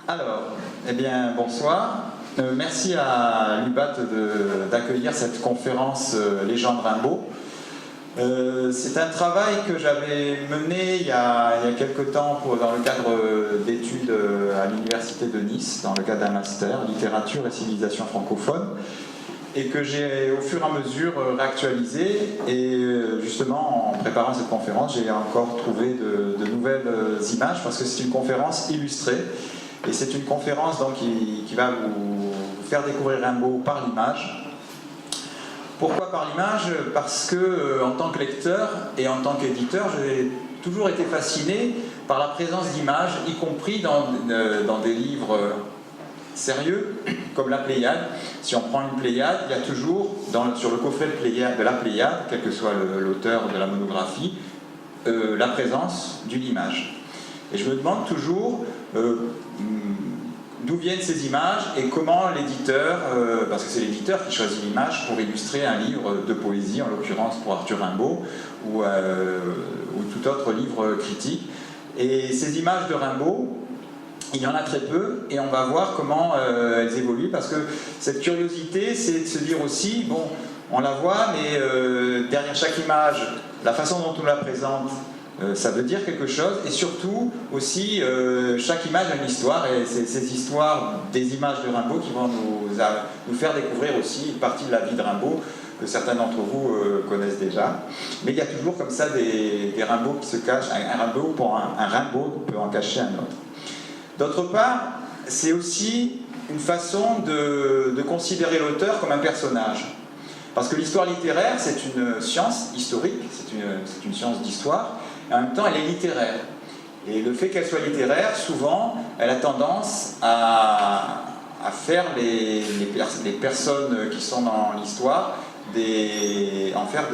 Alors, eh bien, bonsoir. Merci à l'UBAT d'accueillir cette conférence Légende Rimbaud. C'est un travail que j'avais mené il y a quelque temps dans le cadre d'études à l'Université de Nice, dans le cadre d'un master, littérature et civilisation francophone, et que j'ai au fur et à mesure réactualisé. Et justement, en préparant cette conférence, j'ai encore trouvé de nouvelles images, parce que c'est une conférence illustrée. Et c'est une conférence donc, qui va vous faire découvrir Rimbaud par l'image. Pourquoi par l'image? Parce que en tant que lecteur et en tant qu'éditeur, j'ai toujours été fasciné par la présence d'images, y compris dans des livres sérieux, comme la Pléiade. Si on prend une Pléiade, il y a toujours, sur le coffret de la Pléiade, quel que soit l'auteur de la monographie, la présence d'une image. Et je me demande toujours d'où viennent ces images et comment l'éditeur, parce que c'est l'éditeur qui choisit l'image pour illustrer un livre de poésie, en l'occurrence pour Arthur Rimbaud, ou tout autre livre critique. Et ces images de Rimbaud, il y en a très peu, et on va voir comment elles évoluent, parce que cette curiosité, c'est de se dire aussi, bon, on la voit, mais derrière chaque image, la façon dont on la présente, ça veut dire quelque chose, et surtout aussi chaque image a une histoire, et c'est ces histoires des images de Rimbaud qui vont nous faire découvrir aussi une partie de la vie de Rimbaud que certains d'entre vous connaissent déjà. Mais il y a toujours comme ça des Rimbaud qui se cachent, un Rimbaud peut en cacher un autre. D'autre part, c'est aussi une façon de considérer l'auteur comme un personnage. Parce que l'histoire littéraire, c'est une science historique, c'est une science d'histoire, et en même temps elle est littéraire. Et le fait qu'elle soit littéraire, souvent, elle a tendance à faire les personnes qui sont dans l'histoire, en faire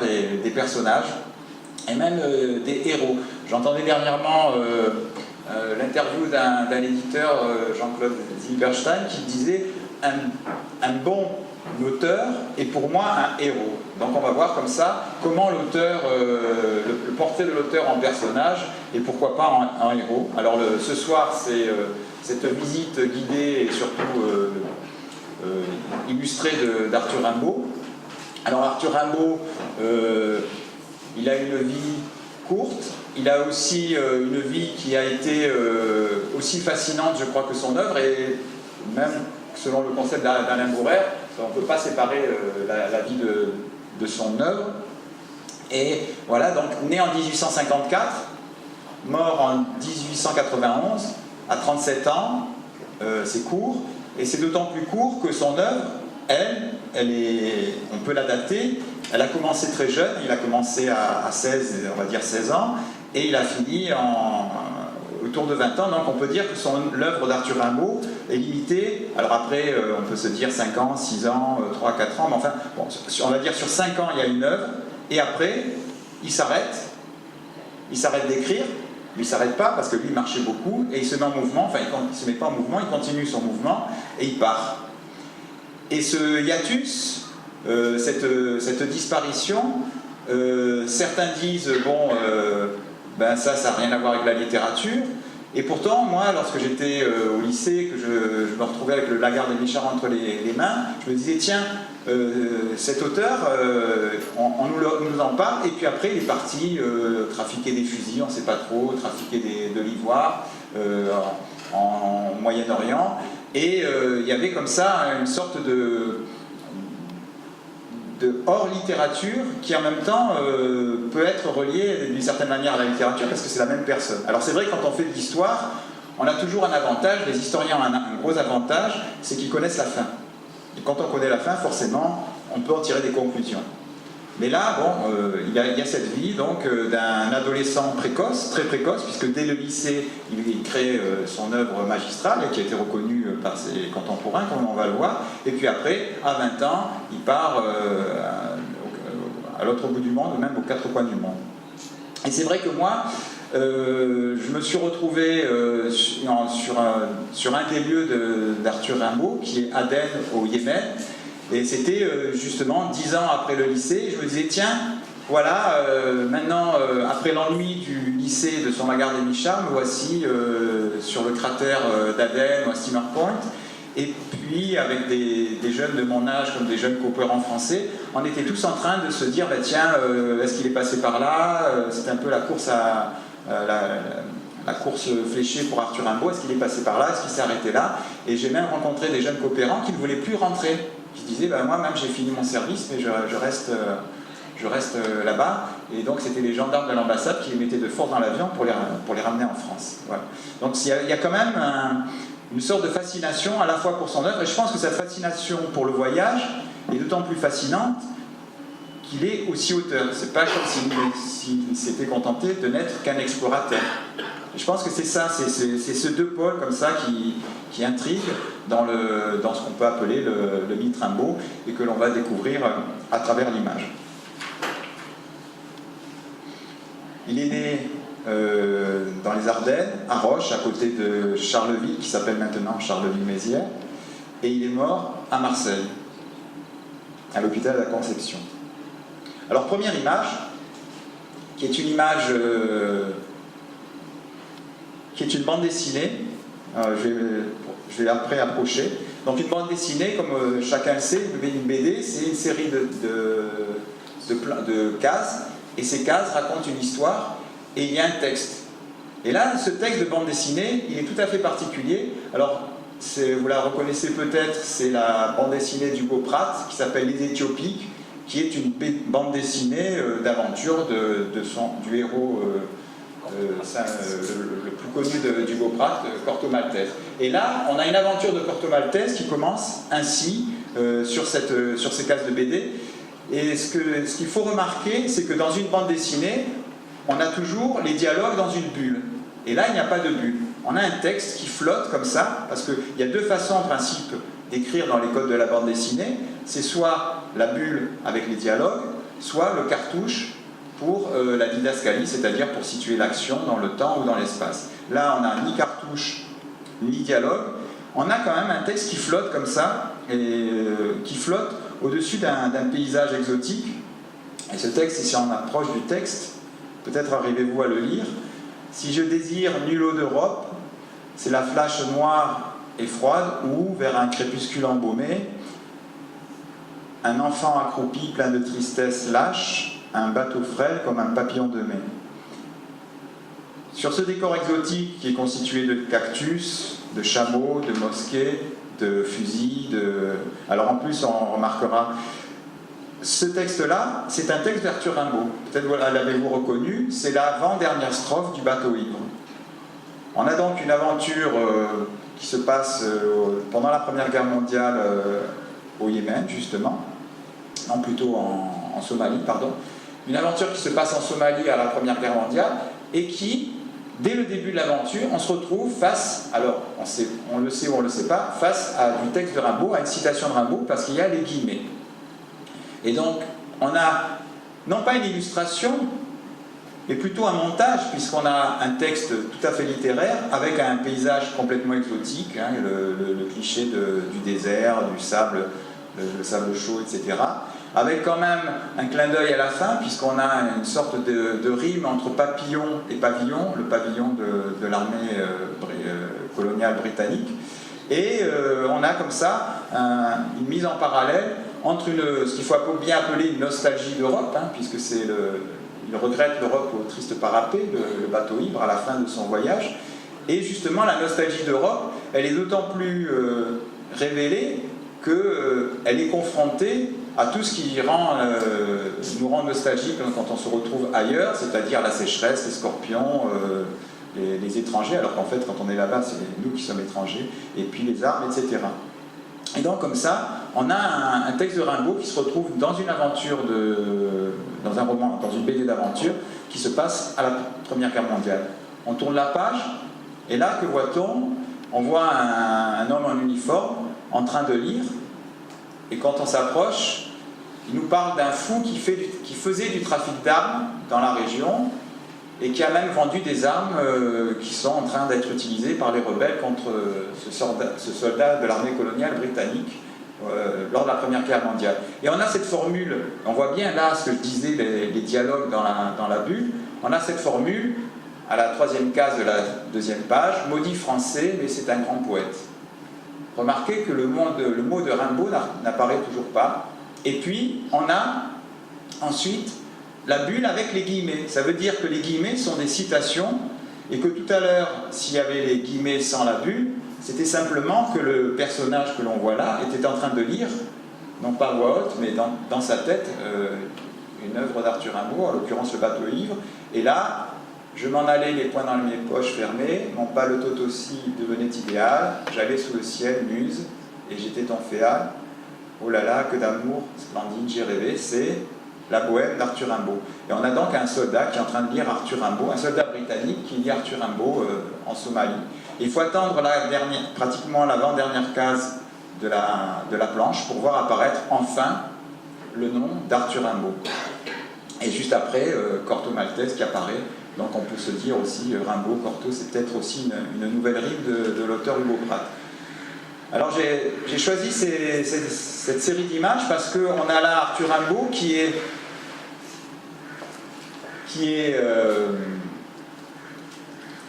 des personnages, et même des héros. J'entendais dernièrement l'interview d'un éditeur, Jean-Claude Zilberstein, qui disait un bon auteur est pour moi un héros. Donc on va voir comme ça comment l'auteur, le portrait de l'auteur en personnage et pourquoi pas en héros. Alors ce soir c'est cette visite guidée et surtout illustrée d'Arthur Rimbaud. Alors Arthur Rimbaud, il a une vie courte, il a aussi une vie qui a été aussi fascinante, je crois, que son œuvre, et même selon le concept d'Alain Bourret, on ne peut pas séparer la vie de son œuvre. Et voilà, donc né en 1854, mort en 1891, à 37 ans, c'est court, et c'est d'autant plus court que son œuvre, on peut la dater, elle a commencé très jeune, il a commencé à 16, on va dire 16 ans, et il a fini autour de 20 ans, donc on peut dire que l'œuvre d'Arthur Rimbaud est limitée. Alors après, on peut se dire 5 ans, 6 ans, 3, 4 ans, mais enfin, bon, on va dire sur 5 ans, il y a une œuvre, et après, il s'arrête d'écrire, mais il ne s'arrête pas, parce que lui, il marchait beaucoup, et il se met en mouvement, enfin, il ne se met pas en mouvement, il continue son mouvement, et il part. Et ce hiatus, cette disparition, certains disent, bon, ben ça n'a rien à voir avec la littérature. Et pourtant, moi, lorsque j'étais au lycée, que je me retrouvais avec le Lagarde et Michard entre les mains, je me disais, tiens, cet auteur, on nous en parle, et puis après, il est parti trafiquer des fusils, on ne sait pas trop, trafiquer de l'ivoire en Moyen-Orient. Et il y avait comme ça une sorte de hors-littérature qui en même temps peut être reliée d'une certaine manière à la littérature parce que c'est la même personne. Alors c'est vrai que quand on fait de l'histoire, on a toujours un avantage, les historiens ont un gros avantage, c'est qu'ils connaissent la fin. Et quand on connaît la fin, forcément, on peut en tirer des conclusions. Mais là, bon, il y a cette vie donc d'un adolescent précoce, très précoce, puisque dès le lycée, il crée son œuvre magistrale, qui a été reconnue par ses contemporains, comme on va le voir. Et puis après, à 20 ans, il part à l'autre bout du monde, même aux quatre coins du monde. Et c'est vrai que moi, je me suis retrouvé sur un des lieux d'Arthur Rimbaud, qui est Aden, au Yémen. Et c'était justement 10 ans après le lycée, et je me disais, tiens, Voilà, maintenant, après l'ennui du lycée de Sommagarde-et-Michard, me voici sur le cratère d'Aden ou à Steamer Point. Et puis, avec des jeunes de mon âge, comme des jeunes coopérants français, on était tous en train de se dire, bah, tiens, est-ce qu'il est passé par là? C'était un peu la course la course fléchée pour Arthur Rimbaud. Est-ce qu'il est passé par là? Est-ce qu'il s'est arrêté là? Et j'ai même rencontré des jeunes coopérants qui ne voulaient plus rentrer, qui disaient, bah, moi-même j'ai fini mon service, mais je reste là-bas. Et donc c'était les gendarmes de l'ambassade qui les mettaient de force dans l'avion pour les ramener en France. Voilà. Donc il y a quand même une sorte de fascination à la fois pour son œuvre, et je pense que cette fascination pour le voyage est d'autant plus fascinante qu'il est aussi auteur. C'est pas comme s'il s'était contenté de n'être qu'un explorateur. Et je pense que c'est ça, c'est ces deux pôles comme ça qui intriguent dans ce qu'on peut appeler le mythe Rimbaud, et que l'on va découvrir à travers l'image. Il est né dans les Ardennes, à Roche, à côté de Charleville, qui s'appelle maintenant Charleville-Mézières, et il est mort à Marseille, à l'hôpital de la Conception. Alors, première image, qui est une image, qui est une bande dessinée, je vais après approcher. Donc une bande dessinée, comme chacun le sait, une BD, c'est une série de cases, et ces cases racontent une histoire, et il y a un texte. Et là, ce texte de bande dessinée, il est tout à fait particulier. Alors, vous la reconnaissez peut-être, c'est la bande dessinée d'Hugo Pratt, qui s'appelle Les Éthiopiques, qui est une bande dessinée d'aventure du héros le plus connu d'Hugo Pratt, Corto Maltese. Et là, on a une aventure de Corto Maltese qui commence ainsi sur ces cases de BD. Et ce qu'il faut remarquer, c'est que dans une bande dessinée, on a toujours les dialogues dans une bulle. Et là, il n'y a pas de bulle. On a un texte qui flotte comme ça, parce qu'il y a deux façons en principe d'écrire dans les codes de la bande dessinée. C'est soit la bulle avec les dialogues, soit le cartouche pour la didascalie, c'est-à-dire pour situer l'action dans le temps ou dans l'espace. Là, on n'a ni cartouche, ni dialogue. On a quand même un texte qui flotte comme ça, et qui flotte au-dessus d'un paysage exotique. Et ce texte, si on approche du texte, peut-être arrivez-vous à le lire. Si je désire nulle eau d'Europe, c'est la flash noire et froide où, vers un crépuscule embaumé, un enfant accroupi plein de tristesse lâche un bateau frêle comme un papillon de mai. Sur ce décor exotique qui est constitué de cactus, de chameaux, de mosquées, de fusils, alors en plus on remarquera, ce texte-là, c'est un texte d'Arthur Rimbaud. Peut-être l'avez-vous reconnu, c'est l'avant-dernière strophe du Bateau ivre. On a donc une aventure qui se passe pendant la Première Guerre mondiale au Yémen, justement, non plutôt en Somalie, pardon. Une aventure qui se passe en Somalie à la Première Guerre mondiale et qui, dès le début de l'aventure, on se retrouve face, alors on le sait ou on ne le sait pas, face à du texte de Rimbaud, à une citation de Rimbaud, parce qu'il y a les guillemets. Et donc, on a non pas une illustration, mais plutôt un montage, puisqu'on a un texte tout à fait littéraire, avec un paysage complètement exotique, hein, le cliché du désert, du sable, le sable chaud, etc. Avec quand même un clin d'œil à la fin, puisqu'on a une sorte de rime entre papillon et pavillon, le pavillon de l'armée coloniale britannique. Et on a comme ça une mise en parallèle entre ce qu'il faut bien appeler une nostalgie d'Europe, hein, puisque il regrette l'Europe au triste parapet, le bateau ivre, à la fin de son voyage. Et justement, la nostalgie d'Europe, elle est d'autant plus révélée qu'elle est confrontée à tout ce qui nous rend nostalgiques quand on se retrouve ailleurs, c'est-à-dire la sécheresse, les scorpions, les étrangers, alors qu'en fait, quand on est là-bas, c'est nous qui sommes étrangers, et puis les armes, etc. Et donc, comme ça, on a un texte de Rimbaud qui se retrouve dans une aventure, dans un roman, dans une BD d'aventure, qui se passe à la Première Guerre mondiale. On tourne la page, et là, que voit-on? On voit un homme en uniforme en train de lire, et quand on s'approche, il nous parle d'un fou qui faisait du trafic d'armes dans la région, et qui a même vendu des armes qui sont en train d'être utilisées par les rebelles contre ce soldat de l'armée coloniale britannique. lors de la Première Guerre mondiale. Et on a cette formule, on voit bien là ce que je disais, les dialogues dans la bulle, on a cette formule à la 3e case de la 2e page, maudit français, mais c'est un grand poète. Remarquez que le mot de Rimbaud n'apparaît toujours pas. Et puis, on a ensuite la bulle avec les guillemets. Ça veut dire que les guillemets sont des citations et que tout à l'heure, s'il y avait les guillemets sans la bulle, c'était simplement que le personnage que l'on voit là était en train de lire, non pas à voix haute, mais dans sa tête, une œuvre d'Arthur Rimbaud, en l'occurrence Le bateau ivre. Et là, je m'en allais les poings dans mes poches fermées, mon paletot aussi devenait idéal, j'allais sous le ciel, muse, et j'étais ton féal. Oh là là, que d'amour splendide j'ai rêvé, c'est la bohème d'Arthur Rimbaud. Et on a donc un soldat qui est en train de lire Arthur Rimbaud, un soldat britannique qui lit Arthur Rimbaud en Somalie. Et il faut attendre pratiquement l'avant-dernière case de la planche pour voir apparaître enfin le nom d'Arthur Rimbaud. Et juste après, Corto Maltese qui apparaît. Donc on peut se dire aussi, Rimbaud, Corto, c'est peut-être aussi une nouvelle rime de l'auteur Hugo Pratt. Alors j'ai choisi cette série d'images parce qu'on a là Arthur Rimbaud qui est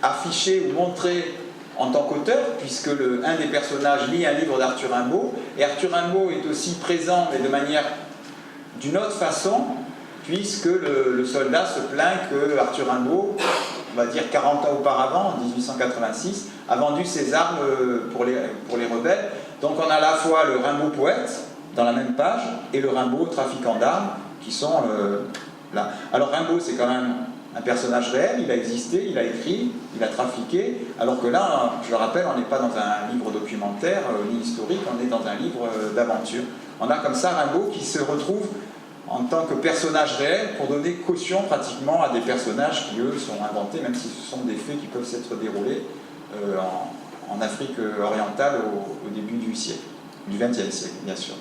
affiché ou montré en tant qu'auteur, puisque un des personnages lit un livre d'Arthur Rimbaud, et Arthur Rimbaud est aussi présent, mais de manière d'une autre façon, puisque le soldat se plaint que Arthur Rimbaud, on va dire 40 ans auparavant, en 1886, a vendu ses armes pour les rebelles. Donc on a à la fois le Rimbaud poète, dans la même page, et le Rimbaud trafiquant d'armes, qui sont là. Alors Rimbaud, c'est quand même un personnage réel, il a existé, il a écrit, il a trafiqué, alors que là, je le rappelle, on n'est pas dans un livre documentaire ni historique, on est dans un livre d'aventure. On a comme ça Rimbaud qui se retrouve en tant que personnage réel pour donner caution pratiquement à des personnages qui, eux, sont inventés, même si ce sont des faits qui peuvent s'être déroulés en Afrique orientale au début du siècle, du XXe siècle, bien sûr.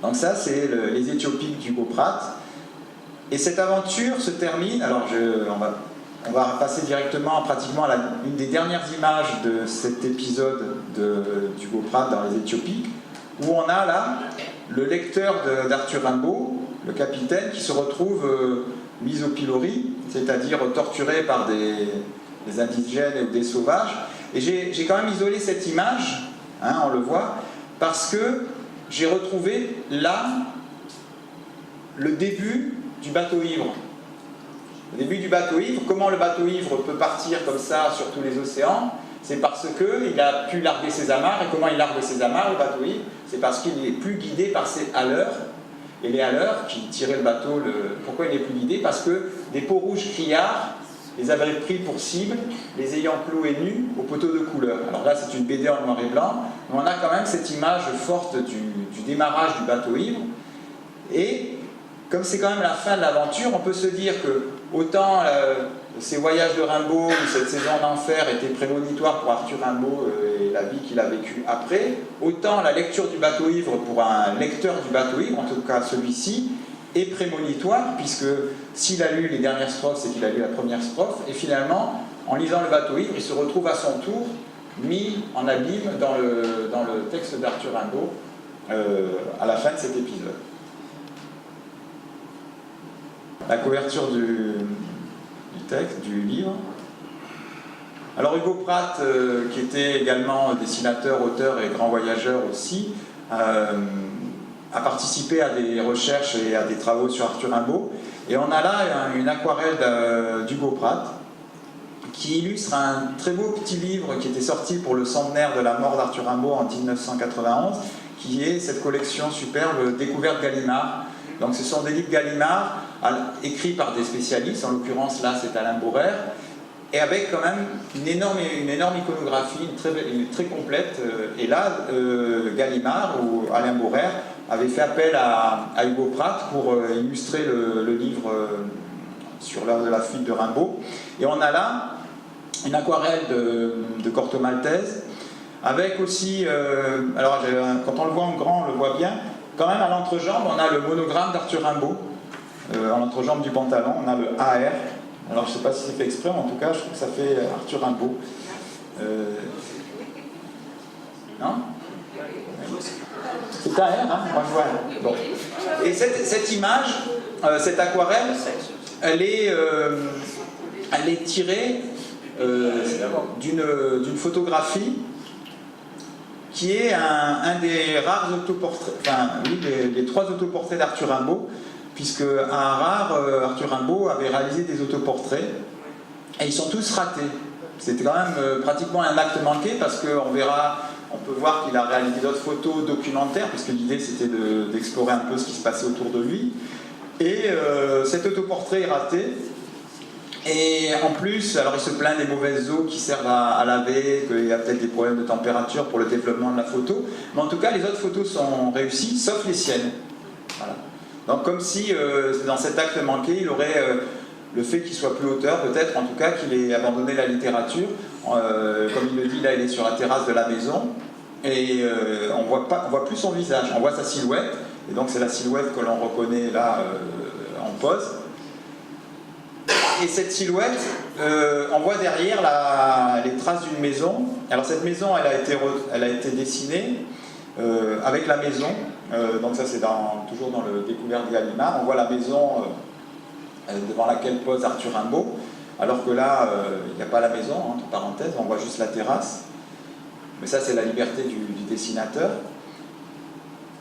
Donc ça, c'est les Éthiopiques d'Hugo Pratt. Et cette aventure se termine, alors on va passer directement pratiquement à une des dernières images de cet épisode d'Hugo Pratt dans les Éthiopiques, où on a là le lecteur d'Arthur Rimbaud, le capitaine, qui se retrouve mis au pilori, c'est-à-dire torturé par des indigènes ou des sauvages. Et j'ai quand même isolé cette image, hein, on le voit, parce que j'ai retrouvé là le début du bateau ivre. Le début du bateau ivre, comment le bateau ivre peut partir comme ça sur tous les océans? C'est parce qu'il a pu larguer ses amarres. Et comment il largue ses amarres, le bateau ivre? C'est parce qu'il n'est plus guidé par ses haleurs. Et les haleurs qui tiraient le bateau, pourquoi il n'est plus guidé? Parce que des peaux rouges criards les avaient pris pour cible, les ayant cloués nus au poteau de couleur. Alors là, c'est une BD en noir et blanc, mais on a quand même cette image forte du démarrage du bateau ivre. Et comme c'est quand même la fin de l'aventure, on peut se dire que autant ces voyages de Rimbaud ou cette saison d'enfer étaient prémonitoires pour Arthur Rimbaud et la vie qu'il a vécue après, autant la lecture du bateau ivre pour un lecteur du bateau ivre, en tout cas celui-ci, est prémonitoire, puisque s'il a lu les dernières strophes, c'est qu'il a lu la première strophe, et finalement, en lisant le bateau ivre, il se retrouve à son tour mis en abîme dans le texte d'Arthur Rimbaud à la fin de cet épisode. La couverture du texte, du livre. Alors Hugo Pratt, qui était également dessinateur, auteur et grand voyageur aussi, a participé à des recherches et à des travaux sur Arthur Rimbaud. Et on a là une aquarelle d'Hugo Pratt qui illustre un très beau petit livre qui était sorti pour le centenaire de la mort d'Arthur Rimbaud en 1991, qui est cette collection superbe Découverte Gallimard. Donc ce sont des livres Gallimard écrits par des spécialistes, en l'occurrence là c'est Alain Bourrère, et avec quand même une énorme iconographie, très complète. Et là, Gallimard ou Alain Bourrère avait fait appel à Hugo Pratt pour illustrer le livre sur l'heure de la fuite de Rimbaud. Et on a là une aquarelle de Corto Maltese, avec aussi, alors quand on le voit en grand, on le voit bien, quand même à l'entrejambe, on a le monogramme d'Arthur Rimbaud. À l'entrejambe du pantalon, on a le AR. Alors je ne sais pas si c'est fait exprès, mais en tout cas, je trouve que ça fait Arthur Rimbaud. Non ? C'est un R, hein, moi je vois. Bon. Et cette image, cette aquarelle, elle est tirée d'une photographie qui est un des rares autoportraits, enfin oui, les 3 autoportraits d'Arthur Rimbaud, puisque à Harare, Arthur Rimbaud avait réalisé des autoportraits et ils sont tous ratés. C'était quand même pratiquement un acte manqué, parce qu'on verra, on peut voir qu'il a réalisé d'autres photos documentaires, puisque l'idée c'était d'explorer un peu ce qui se passait autour de lui. Et cet autoportrait est raté. Et en plus, alors il se plaint des mauvaises eaux qui servent à laver, qu'il y a peut-être des problèmes de température pour le développement de la photo. Mais en tout cas, les autres photos sont réussies, sauf les siennes. Voilà. Donc comme si, dans cet acte manqué, il aurait le fait qu'il soit plus auteur, peut-être, en tout cas, qu'il ait abandonné la littérature. Comme il le dit, là, il est sur la terrasse de la maison. Et on voit plus son visage, on voit sa silhouette. Et donc c'est la silhouette que l'on reconnaît là, en pose. Et cette silhouette, on voit derrière les traces d'une maison. Alors cette maison, elle a été dessinée avec la maison. Donc ça, c'est toujours dans le découvert de Gallimard. On voit la maison devant laquelle pose Arthur Rimbaud, alors que là, il n'y a pas la maison, entre parenthèses, on voit juste la terrasse. Mais ça, c'est la liberté du dessinateur.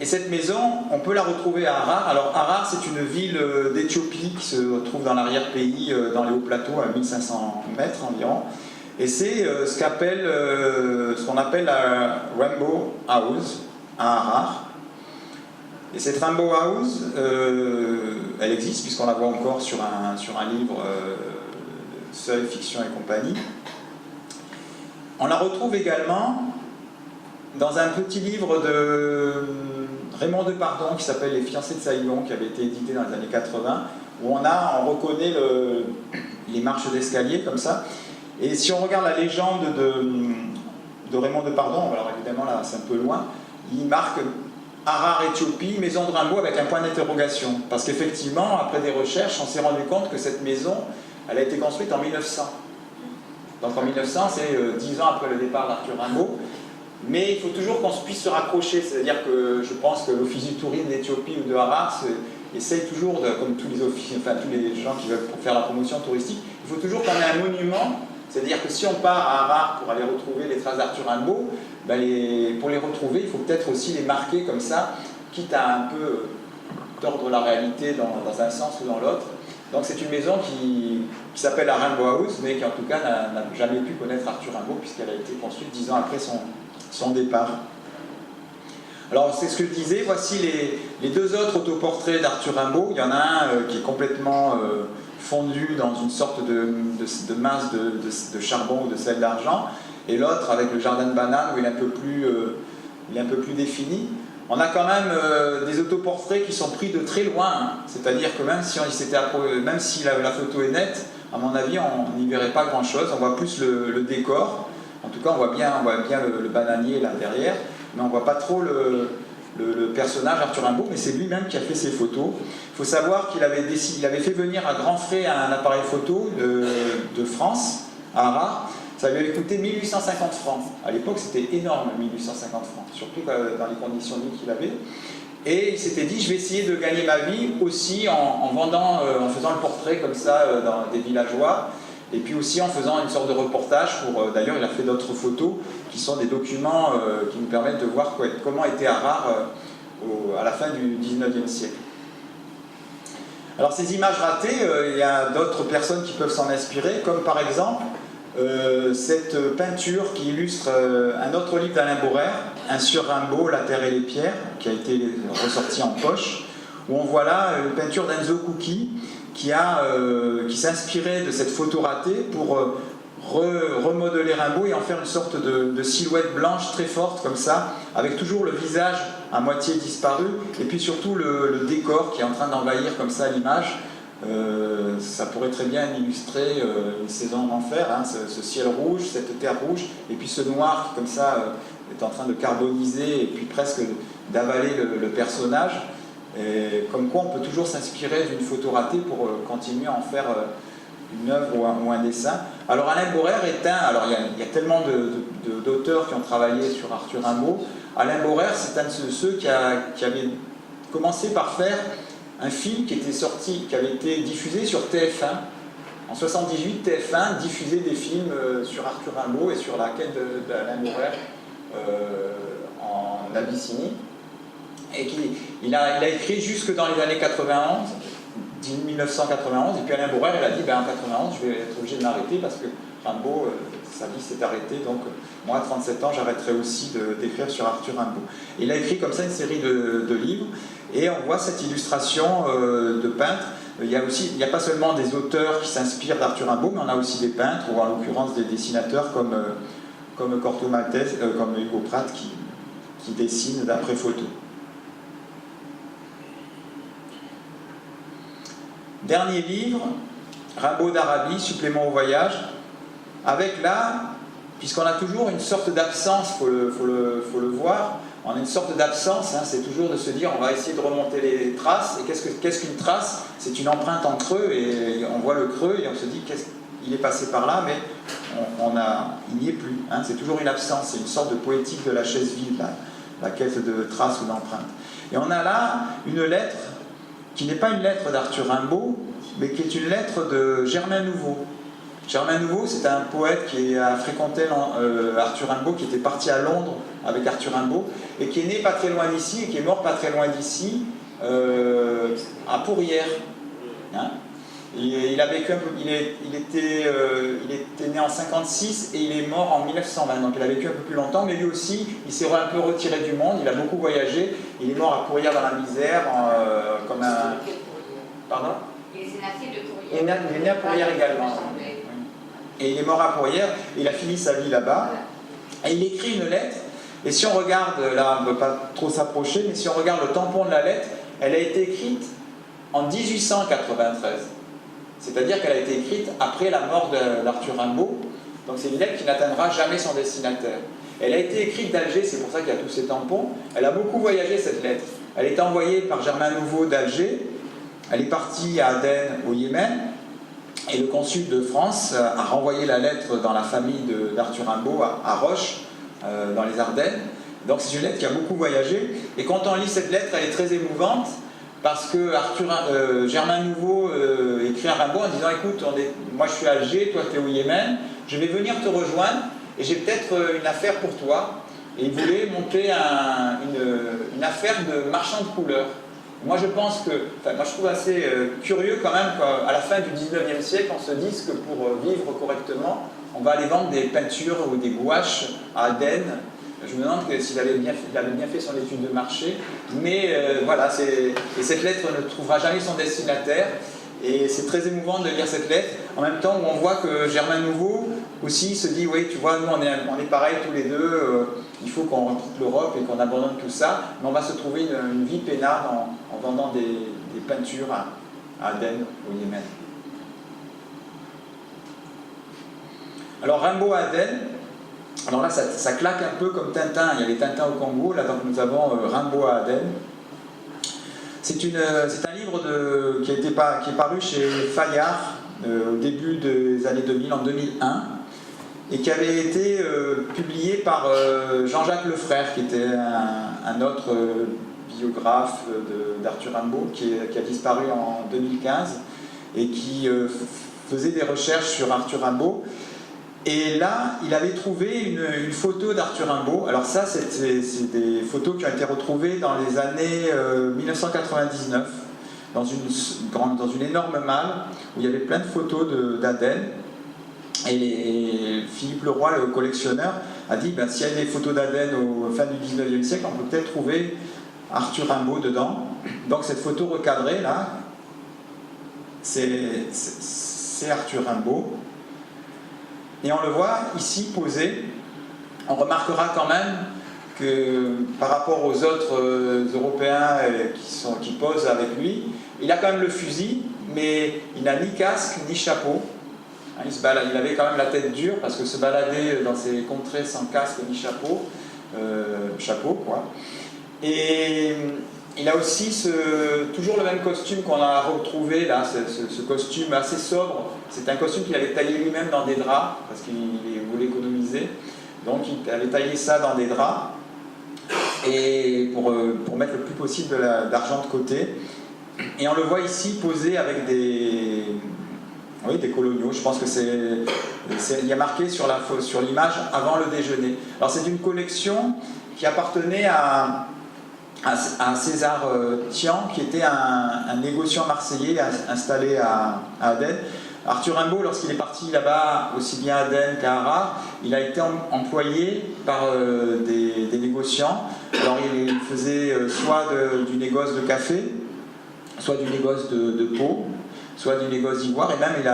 Et cette maison, on peut la retrouver à Harare. Alors Harare, c'est une ville d'Éthiopie qui se trouve dans l'arrière-pays, dans les hauts plateaux, à 1500 mètres environ. Et c'est ce qu'on appelle la Rimbaud House à Harare. Et cette Rimbaud House, elle existe puisqu'on la voit encore sur un livre Seuil, Fiction et compagnie. On la retrouve également dans un petit livre de Raymond Depardon qui s'appelle Les fiancés de Saïgon, qui avait été édité dans les années 80, où on reconnaît les marches d'escalier comme ça. Et si on regarde la légende de Raymond Depardon, alors évidemment là c'est un peu loin, il marque Harare, Éthiopie, maison de Rimbaud avec un point d'interrogation. Parce qu'effectivement, après des recherches, on s'est rendu compte que cette maison, elle a été construite en 1900. Donc en 1900, c'est 10 ans après le départ d'Arthur Rimbaud. Mais il faut toujours qu'on puisse se raccrocher, c'est-à-dire que je pense que l'Office du tourisme d'Éthiopie ou de Harare essaye toujours, comme tous les gens qui veulent faire la promotion touristique, il faut toujours qu'on ait un monument, c'est-à-dire que si on part à Harare pour aller retrouver les traces d'Arthur Rimbaud, pour les retrouver, il faut peut-être aussi les marquer comme ça, quitte à un peu tordre la réalité dans un sens ou dans l'autre. Donc c'est une maison qui s'appelle la Rimbaud House, mais qui en tout cas n'a jamais pu connaître Arthur Rimbaud, puisqu'elle a été construite 10 ans après son départ. Alors c'est ce que je disais, voici les 2 autres autoportraits d'Arthur Rimbaud. Il y en a un qui est complètement fondu dans une sorte de masse de charbon ou de sel d'argent, et l'autre avec le jardin de bananes où il est un peu plus défini. On a quand même des autoportraits qui sont pris de très loin, hein. C'est-à-dire que même si la photo est nette, à mon avis, on n'y verrait pas grand-chose. On voit plus le décor. En tout cas, on voit bien le bananier là derrière, mais on ne voit pas trop le personnage Arthur Rimbaud, mais c'est lui-même qui a fait ces photos. Il faut savoir qu'il avait fait venir à grands frais un appareil photo de France, à Harare. Ça lui avait coûté 1850 francs. À l'époque, c'était énorme, 1850 francs, surtout dans les conditions de vie qu'il avait. Et il s'était dit, je vais essayer de gagner ma vie aussi en faisant le portrait comme ça dans des villageois, et puis aussi en faisant une sorte de reportage d'ailleurs, il a fait d'autres photos qui sont des documents qui nous permettent de voir comment était Harare à la fin du 19e siècle. Alors ces images ratées, il y a d'autres personnes qui peuvent s'en inspirer, comme par exemple cette peinture qui illustre un autre livre d'Alain Borer, Un sur Rimbaud, La terre et les pierres, qui a été ressorti en poche, où on voit là une peinture d'Enzo Cucchi qui s'inspirait de cette photo ratée pour remodeler Rimbaud et en faire une sorte de silhouette blanche très forte comme ça, avec toujours le visage à moitié disparu, et puis surtout le décor qui est en train d'envahir comme ça l'image. Ça pourrait très bien illustrer une saison d'enfer, hein, ce ciel rouge, cette terre rouge, et puis ce noir qui comme ça est en train de carboniser et puis presque d'avaler le personnage. Et comme quoi on peut toujours s'inspirer d'une photo ratée pour continuer à en faire une œuvre ou un dessin. Alors Alain Borer alors il y a tellement d'auteurs qui ont travaillé sur Arthur Rimbaud. Alain Borer, c'est un de ceux qui avait commencé par faire un film qui était sorti, qui avait été diffusé sur TF1. En 78, TF1 diffusait des films sur Arthur Rimbaud et sur la quête d'Alain Borer en Abyssinie. Et il a écrit jusque dans les années 91, 1991, et puis Alain Borer, il a dit, en 91, je vais être obligé de m'arrêter parce que Rimbaud, sa vie s'est arrêtée, donc moi à 37 ans, j'arrêterai aussi d'écrire sur Arthur Rimbaud. Et il a écrit comme ça une série de livres, et on voit cette illustration de peintres. Il n'y a pas seulement des auteurs qui s'inspirent d'Arthur Rimbaud, mais on a aussi des peintres, ou en l'occurrence des dessinateurs comme Corto Maltese, comme Hugo Pratt, qui dessinent d'après photo. Dernier livre, Rimbaud d'Arabie, supplément au voyage, avec là, puisqu'on a toujours une sorte d'absence, faut le voir, on a une sorte d'absence, c'est toujours de se dire on va essayer de remonter les traces, et qu'est-ce qu'une trace? C'est une empreinte en creux, et on voit le creux, et on se dit il est passé par là, mais il n'y est plus, c'est toujours une absence, c'est une sorte de poétique de la chaise vide, la quête de traces ou d'empreintes. Et on a là une lettre, qui n'est pas une lettre d'Arthur Rimbaud, mais qui est une lettre de Germain Nouveau. Germain Nouveau, c'est un poète qui a fréquenté Arthur Rimbaud, qui était parti à Londres avec Arthur Rimbaud, et qui est né pas très loin d'ici, et qui est mort pas très loin d'ici, à Pourrières. Il a vécu il était né en 56 et il est mort en 1920, donc il a vécu un peu plus longtemps, mais lui aussi, il s'est un peu retiré du monde, il a beaucoup voyagé, il est mort à Pourrières dans la misère, comme un... Pardon ? Il est né de Pourrières. Il est né à Pourrières également. Et il est mort à Pourrières, il a fini sa vie là-bas, et il écrit une lettre, et si on regarde, là on ne peut pas trop s'approcher, mais si on regarde le tampon de la lettre, elle a été écrite en 1893. C'est-à-dire qu'elle a été écrite après la mort d'Arthur Rimbaud, donc c'est une lettre qui n'atteindra jamais son destinataire. Elle a été écrite d'Alger, c'est pour ça qu'il y a tous ces tampons. Elle a beaucoup voyagé cette lettre. Elle est envoyée par Germain Nouveau d'Alger, elle est partie à Aden au Yémen, et le consul de France a renvoyé la lettre dans la famille d'Arthur Rimbaud à Roche, dans les Ardennes. Donc c'est une lettre qui a beaucoup voyagé, et quand on lit cette lettre, elle est très émouvante, parce que Germain Nouveau écrit à Rimbaud en disant « Écoute, moi je suis à Alger, toi tu es au Yémen, je vais venir te rejoindre et j'ai peut-être une affaire pour toi. » Et il voulait monter une affaire de marchand de couleurs. Moi je pense moi je trouve assez curieux quand même qu'à la fin du 19e siècle, on se dise que pour vivre correctement, on va aller vendre des peintures ou des gouaches à Aden. Je me demande s'il avait bien fait son étude de marché, mais voilà, et cette lettre ne trouvera jamais son destinataire, et c'est très émouvant de lire cette lettre, en même temps où on voit que Germain Nouveau aussi se dit, oui, tu vois, nous on est pareils tous les deux, il faut qu'on quitte l'Europe et qu'on abandonne tout ça, mais on va se trouver une vie peinarde en vendant des peintures à Aden, au Yémen. Alors Rimbaud à Aden, alors là, ça claque un peu comme Tintin. Il y avait Tintin au Congo, là donc nous avons Rimbaud à Aden. C'est un livre qui est paru chez Fayard au début des années 2000, en 2001, et qui avait été publié par Jean-Jacques Lefrère, qui était un autre biographe d'Arthur Rimbaud, qui a disparu en 2015, et qui faisait des recherches sur Arthur Rimbaud. Et là, il avait trouvé une photo d'Arthur Rimbaud. Alors ça, c'est des photos qui ont été retrouvées dans les années 1999, dans une énorme malle, où il y avait plein de photos d'Aden. Et Philippe Leroy, le collectionneur, a dit, s'il y a des photos d'Aden au fin du 19e siècle, on peut peut-être trouver Arthur Rimbaud dedans. Donc cette photo recadrée, là, c'est Arthur Rimbaud. Et on le voit ici posé. On remarquera quand même que par rapport aux autres Européens qui posent avec lui, il a quand même le fusil, mais il n'a ni casque ni chapeau. Il avait quand même la tête dure parce que se balader dans ces contrées sans casque ni chapeau, Et il a aussi toujours le même costume qu'on a retrouvé là, ce costume assez sobre. C'est un costume qu'il avait taillé lui-même dans des draps, parce qu'il voulait économiser. Donc il avait taillé ça dans des draps. et pour mettre le plus possible d'argent de côté. Et on le voit ici posé avec des coloniaux. Je pense que il y a marqué sur l'image avant le déjeuner. Alors c'est une collection qui appartenait à César Tian, qui était un négociant marseillais installé à Aden. Arthur Rimbaud, lorsqu'il est parti là-bas, aussi bien à Aden qu'à Harare, il a été employé par des négociants. Alors il faisait soit du négoce de café, soit du négoce de peau, soit du négoce d'ivoire, et même il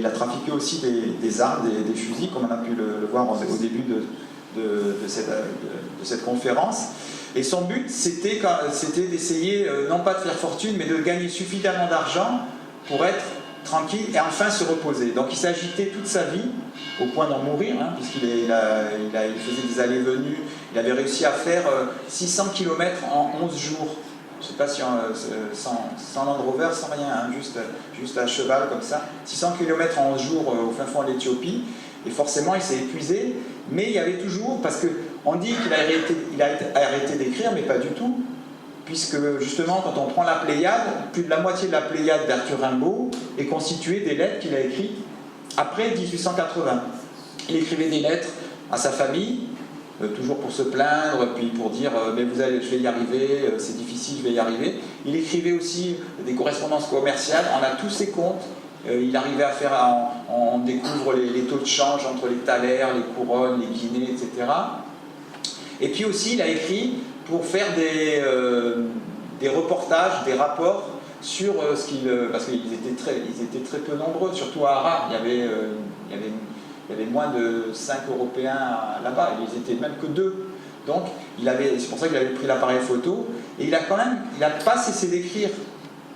a trafiqué aussi des armes, des fusils, comme on a pu le voir au début de cette conférence. Et son but, c'était d'essayer, non pas de faire fortune, mais de gagner suffisamment d'argent pour être tranquille et enfin se reposer. Donc il s'agitait toute sa vie, au point d'en mourir, hein, puisqu'il faisait des allées-venues. Il avait réussi à faire 600 km en 11 jours. Je ne sais pas si sans Land Rover, sans rien, hein, juste à cheval comme ça. 600 km en 11 jours au fin fond de l'Éthiopie. Et forcément, il s'est épuisé. Mais il y avait toujours, parce qu'on dit qu'il a arrêté d'écrire, mais pas du tout. Puisque justement, quand on prend la Pléiade, plus de la moitié de la Pléiade d'Arthur Rimbaud est constituée des lettres qu'il a écrites après 1880. Il écrivait des lettres à sa famille, toujours pour se plaindre, puis pour dire mais je vais y arriver, c'est difficile, je vais y arriver. Il écrivait aussi des correspondances commerciales, on a tous ses comptes. Il arrivait à faire, on découvre les taux de change entre les thalers, les couronnes, les guinées, etc. Et puis aussi, il a écrit pour faire des reportages, des rapports sur ce qu'il... Parce qu'ils étaient très peu nombreux, surtout à Harare. Il y avait moins de 5 Européens là-bas, ils étaient même que 2. Donc, c'est pour ça qu'il avait pris l'appareil photo. Et il a pas cessé d'écrire,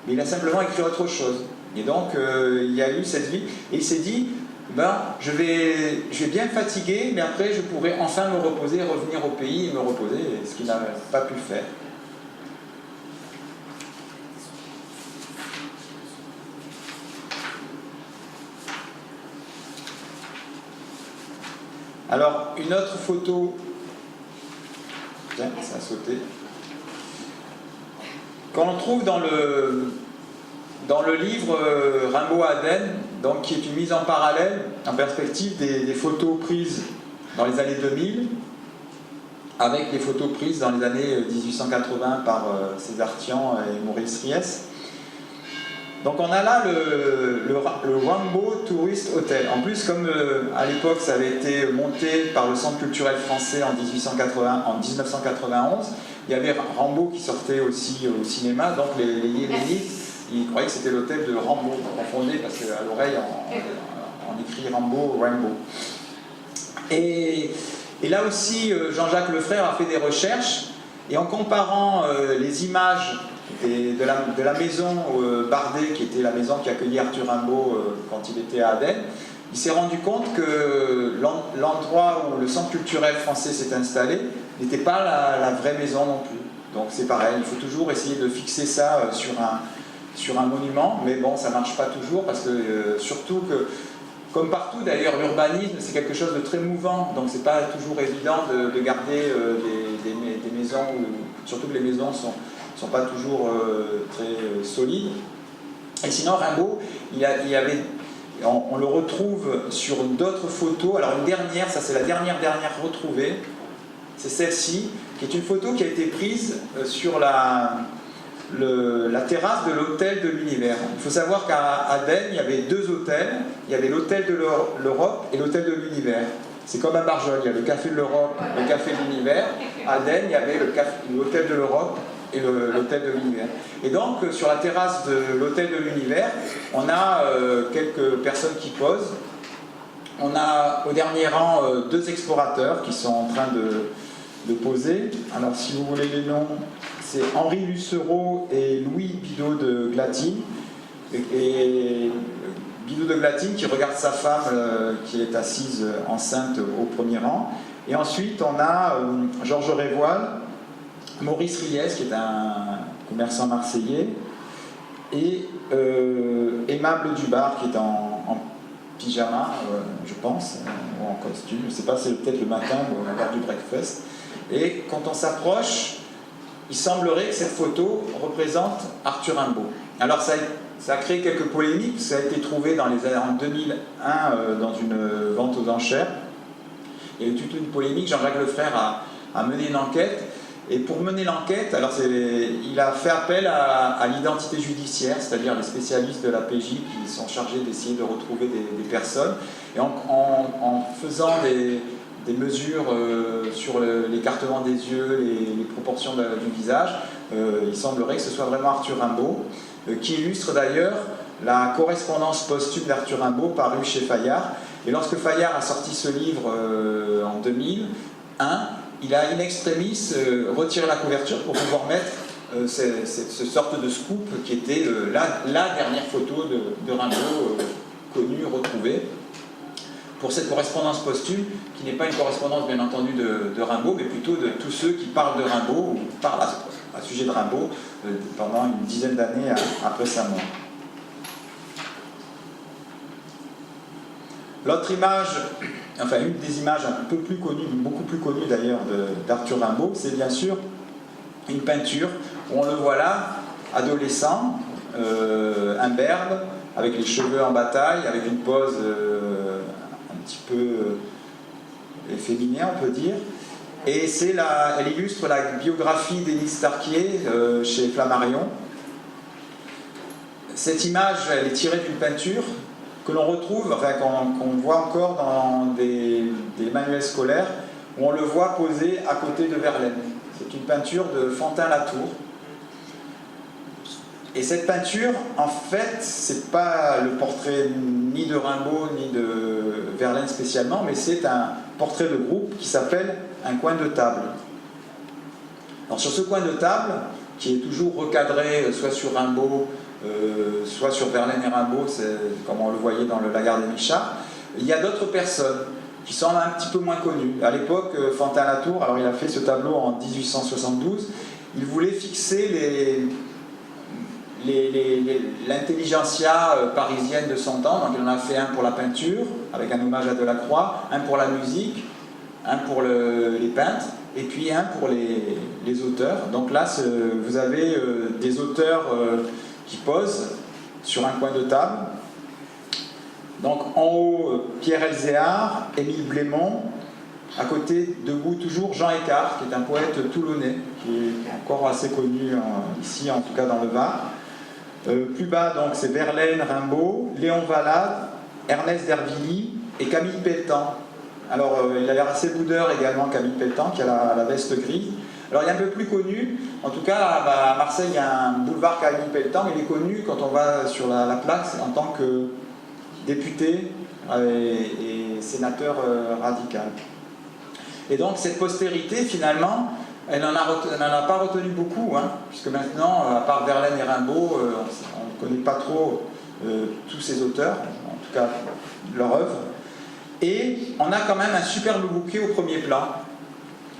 mais il a simplement écrit autre chose. Et donc, il y a eu cette vie. Et il s'est dit, je vais bien me fatiguer, mais après, je pourrai enfin me reposer, revenir au pays et me reposer, ce qu'il n'a pas pu faire. Alors, une autre photo... Tiens, ça a sauté. Qu'on trouve dans le livre Rimbaud à Aden, donc, qui est une mise en parallèle, en perspective des photos prises dans les années 2000, avec les photos prises dans les années 1880 par César Tian et Maurice Ries. Donc on a là le Wambo Tourist Hotel. En plus, comme à l'époque ça avait été monté par le Centre culturel français en 1991, il y avait Rimbaud qui sortait aussi au cinéma, donc les Yéménites, ils croyaient que c'était l'hôtel de Rimbaud, on confondait parce qu'à l'oreille on écrit Rimbaud. Et là aussi, Jean-Jacques Lefrère a fait des recherches, et en comparant les images de la maison Bardet, qui était la maison qui accueillait Arthur Rimbaud quand il était à Aden, il s'est rendu compte que l'endroit où le centre culturel français s'est installé n'était pas la vraie maison non plus. Donc c'est pareil, il faut toujours essayer de fixer ça sur un monument, mais bon, ça ne marche pas toujours, parce que surtout que, comme partout d'ailleurs, l'urbanisme c'est quelque chose de très mouvant, donc c'est pas toujours évident de garder des maisons, surtout que les maisons sont pas toujours très solides. Et sinon, Rimbaud, on le retrouve sur d'autres photos. Alors une dernière, ça c'est la dernière retrouvée, c'est celle-ci, qui est une photo qui a été prise sur la terrasse de l'hôtel de l'Univers. Il faut savoir qu'à Aden, il y avait 2 hôtels. Il y avait l'hôtel de l'Europe et l'hôtel de l'Univers. C'est comme à Barjol, il y a le café de l'Europe, le café de l'Univers. À Aden, il y avait l'hôtel de l'Europe et l'hôtel de l'Univers. Et donc, sur la terrasse de l'hôtel de l'Univers, on a quelques personnes qui posent. On a au dernier rang 2 explorateurs qui sont en train de poser. Alors, si vous voulez les noms, c'est Henri Lucereau et Louis Bidot de Glatine. Et Bidot de Glatine qui regarde sa femme qui est assise enceinte au premier rang. Et ensuite, on a Georges Révoil, Maurice Ries, qui est un commerçant marseillais, et Aimable Dubar, qui est en pyjama, je pense, ou en costume, je ne sais pas, c'est peut-être le matin ou à l'heure du breakfast. Et quand on s'approche, il semblerait que cette photo représente Arthur Rimbaud. Alors ça a créé quelques polémiques, ça a été trouvé en 2001 dans une vente aux enchères. Il y a eu toute une polémique, Jean-Jacques Lefrère a mené une enquête. Et pour mener l'enquête, il a fait appel à l'identité judiciaire, c'est-à-dire les spécialistes de la PJ qui sont chargés d'essayer de retrouver des personnes. Et en faisant des mesures sur l'écartement des yeux, les proportions du visage, il semblerait que ce soit vraiment Arthur Rimbaud, qui illustre d'ailleurs la correspondance posthume d'Arthur Rimbaud parue chez Fayard. Et lorsque Fayard a sorti ce livre en 2001, il a in extremis retiré la couverture pour pouvoir mettre cette sorte de scoop qui était la dernière photo de Rimbaud connue, retrouvée, pour cette correspondance posthume qui n'est pas une correspondance bien entendu de Rimbaud, mais plutôt de tous ceux qui parlent de Rimbaud ou parlent à sujet de Rimbaud pendant une dizaine d'années après sa mort. L'autre image, enfin une des images un peu plus connues, beaucoup plus connues d'ailleurs d'Arthur Rimbaud, c'est bien sûr une peinture où on le voit là, adolescent, imberbe, avec les cheveux en bataille, avec une pose un petit peu efféminée on peut dire. Et elle illustre la biographie d'Élie Starquier chez Flammarion. Cette image, elle est tirée d'une peinture que l'on retrouve, enfin qu'on voit encore dans des manuels scolaires, où on le voit posé à côté de Verlaine. C'est une peinture de Fantin-Latour. Et cette peinture, en fait, c'est pas le portrait ni de Rimbaud ni de Verlaine spécialement, mais c'est un portrait de groupe qui s'appelle Un coin de table. Alors sur ce coin de table, qui est toujours recadré soit sur Rimbaud, soit sur Verlaine et Rimbaud, comme on le voyait dans le Lagarde et Michard, il y a d'autres personnes qui sont un petit peu moins connues. À l'époque, Fantin-Latour, alors il a fait ce tableau en 1872, il voulait fixer l'intelligentsia parisienne de son temps, donc il en a fait un pour la peinture, avec un hommage à Delacroix, un pour la musique, un pour les peintres, et puis un pour les auteurs. Donc là, vous avez des auteurs qui posent sur un coin de table. Donc en haut, Pierre Elzéar, Émile Blémont, à côté, debout toujours, Jean Écart, qui est un poète toulonnais, qui est encore assez connu ici, en tout cas dans le Var. Plus bas, donc, c'est Verlaine, Rimbaud, Léon Valade, Ernest d'Hervilly et Camille Pelletan. Alors, il a l'air assez boudeur également, Camille Pelletan, qui a la veste grise. Alors, il est un peu plus connu, en tout cas, à Marseille, il y a un boulevard Camille Pelletan, mais il est connu quand on va sur la plaque en tant que député et sénateur radical. Et donc, cette postérité, finalement, elle n'en a pas retenu beaucoup, hein, puisque maintenant, à part Verlaine et Rimbaud, on ne connaît pas trop tous ces auteurs, en tout cas leur œuvre. Et on a quand même un superbe bouquet au premier plan,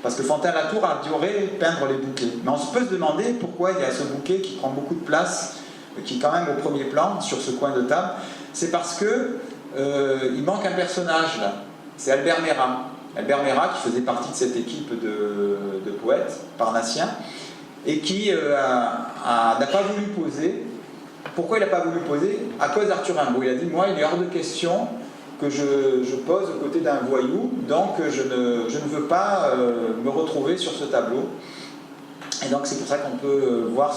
parce que Fantin-Latour adorait peindre les bouquets. Mais on peut se demander pourquoi il y a ce bouquet qui prend beaucoup de place, qui est quand même au premier plan, sur ce coin de table. C'est parce que il manque un personnage, là. C'est Albert Merat. Albert Merat, qui faisait partie de cette équipe de poètes parnassiens, et qui n'a pas voulu poser. Pourquoi il n'a pas voulu poser? À cause d'Arthur Rimbaud. Il a dit, moi, il est hors de question que je pose aux côtés d'un voyou, donc je ne veux pas me retrouver sur ce tableau. Et donc c'est pour ça qu'on peut voir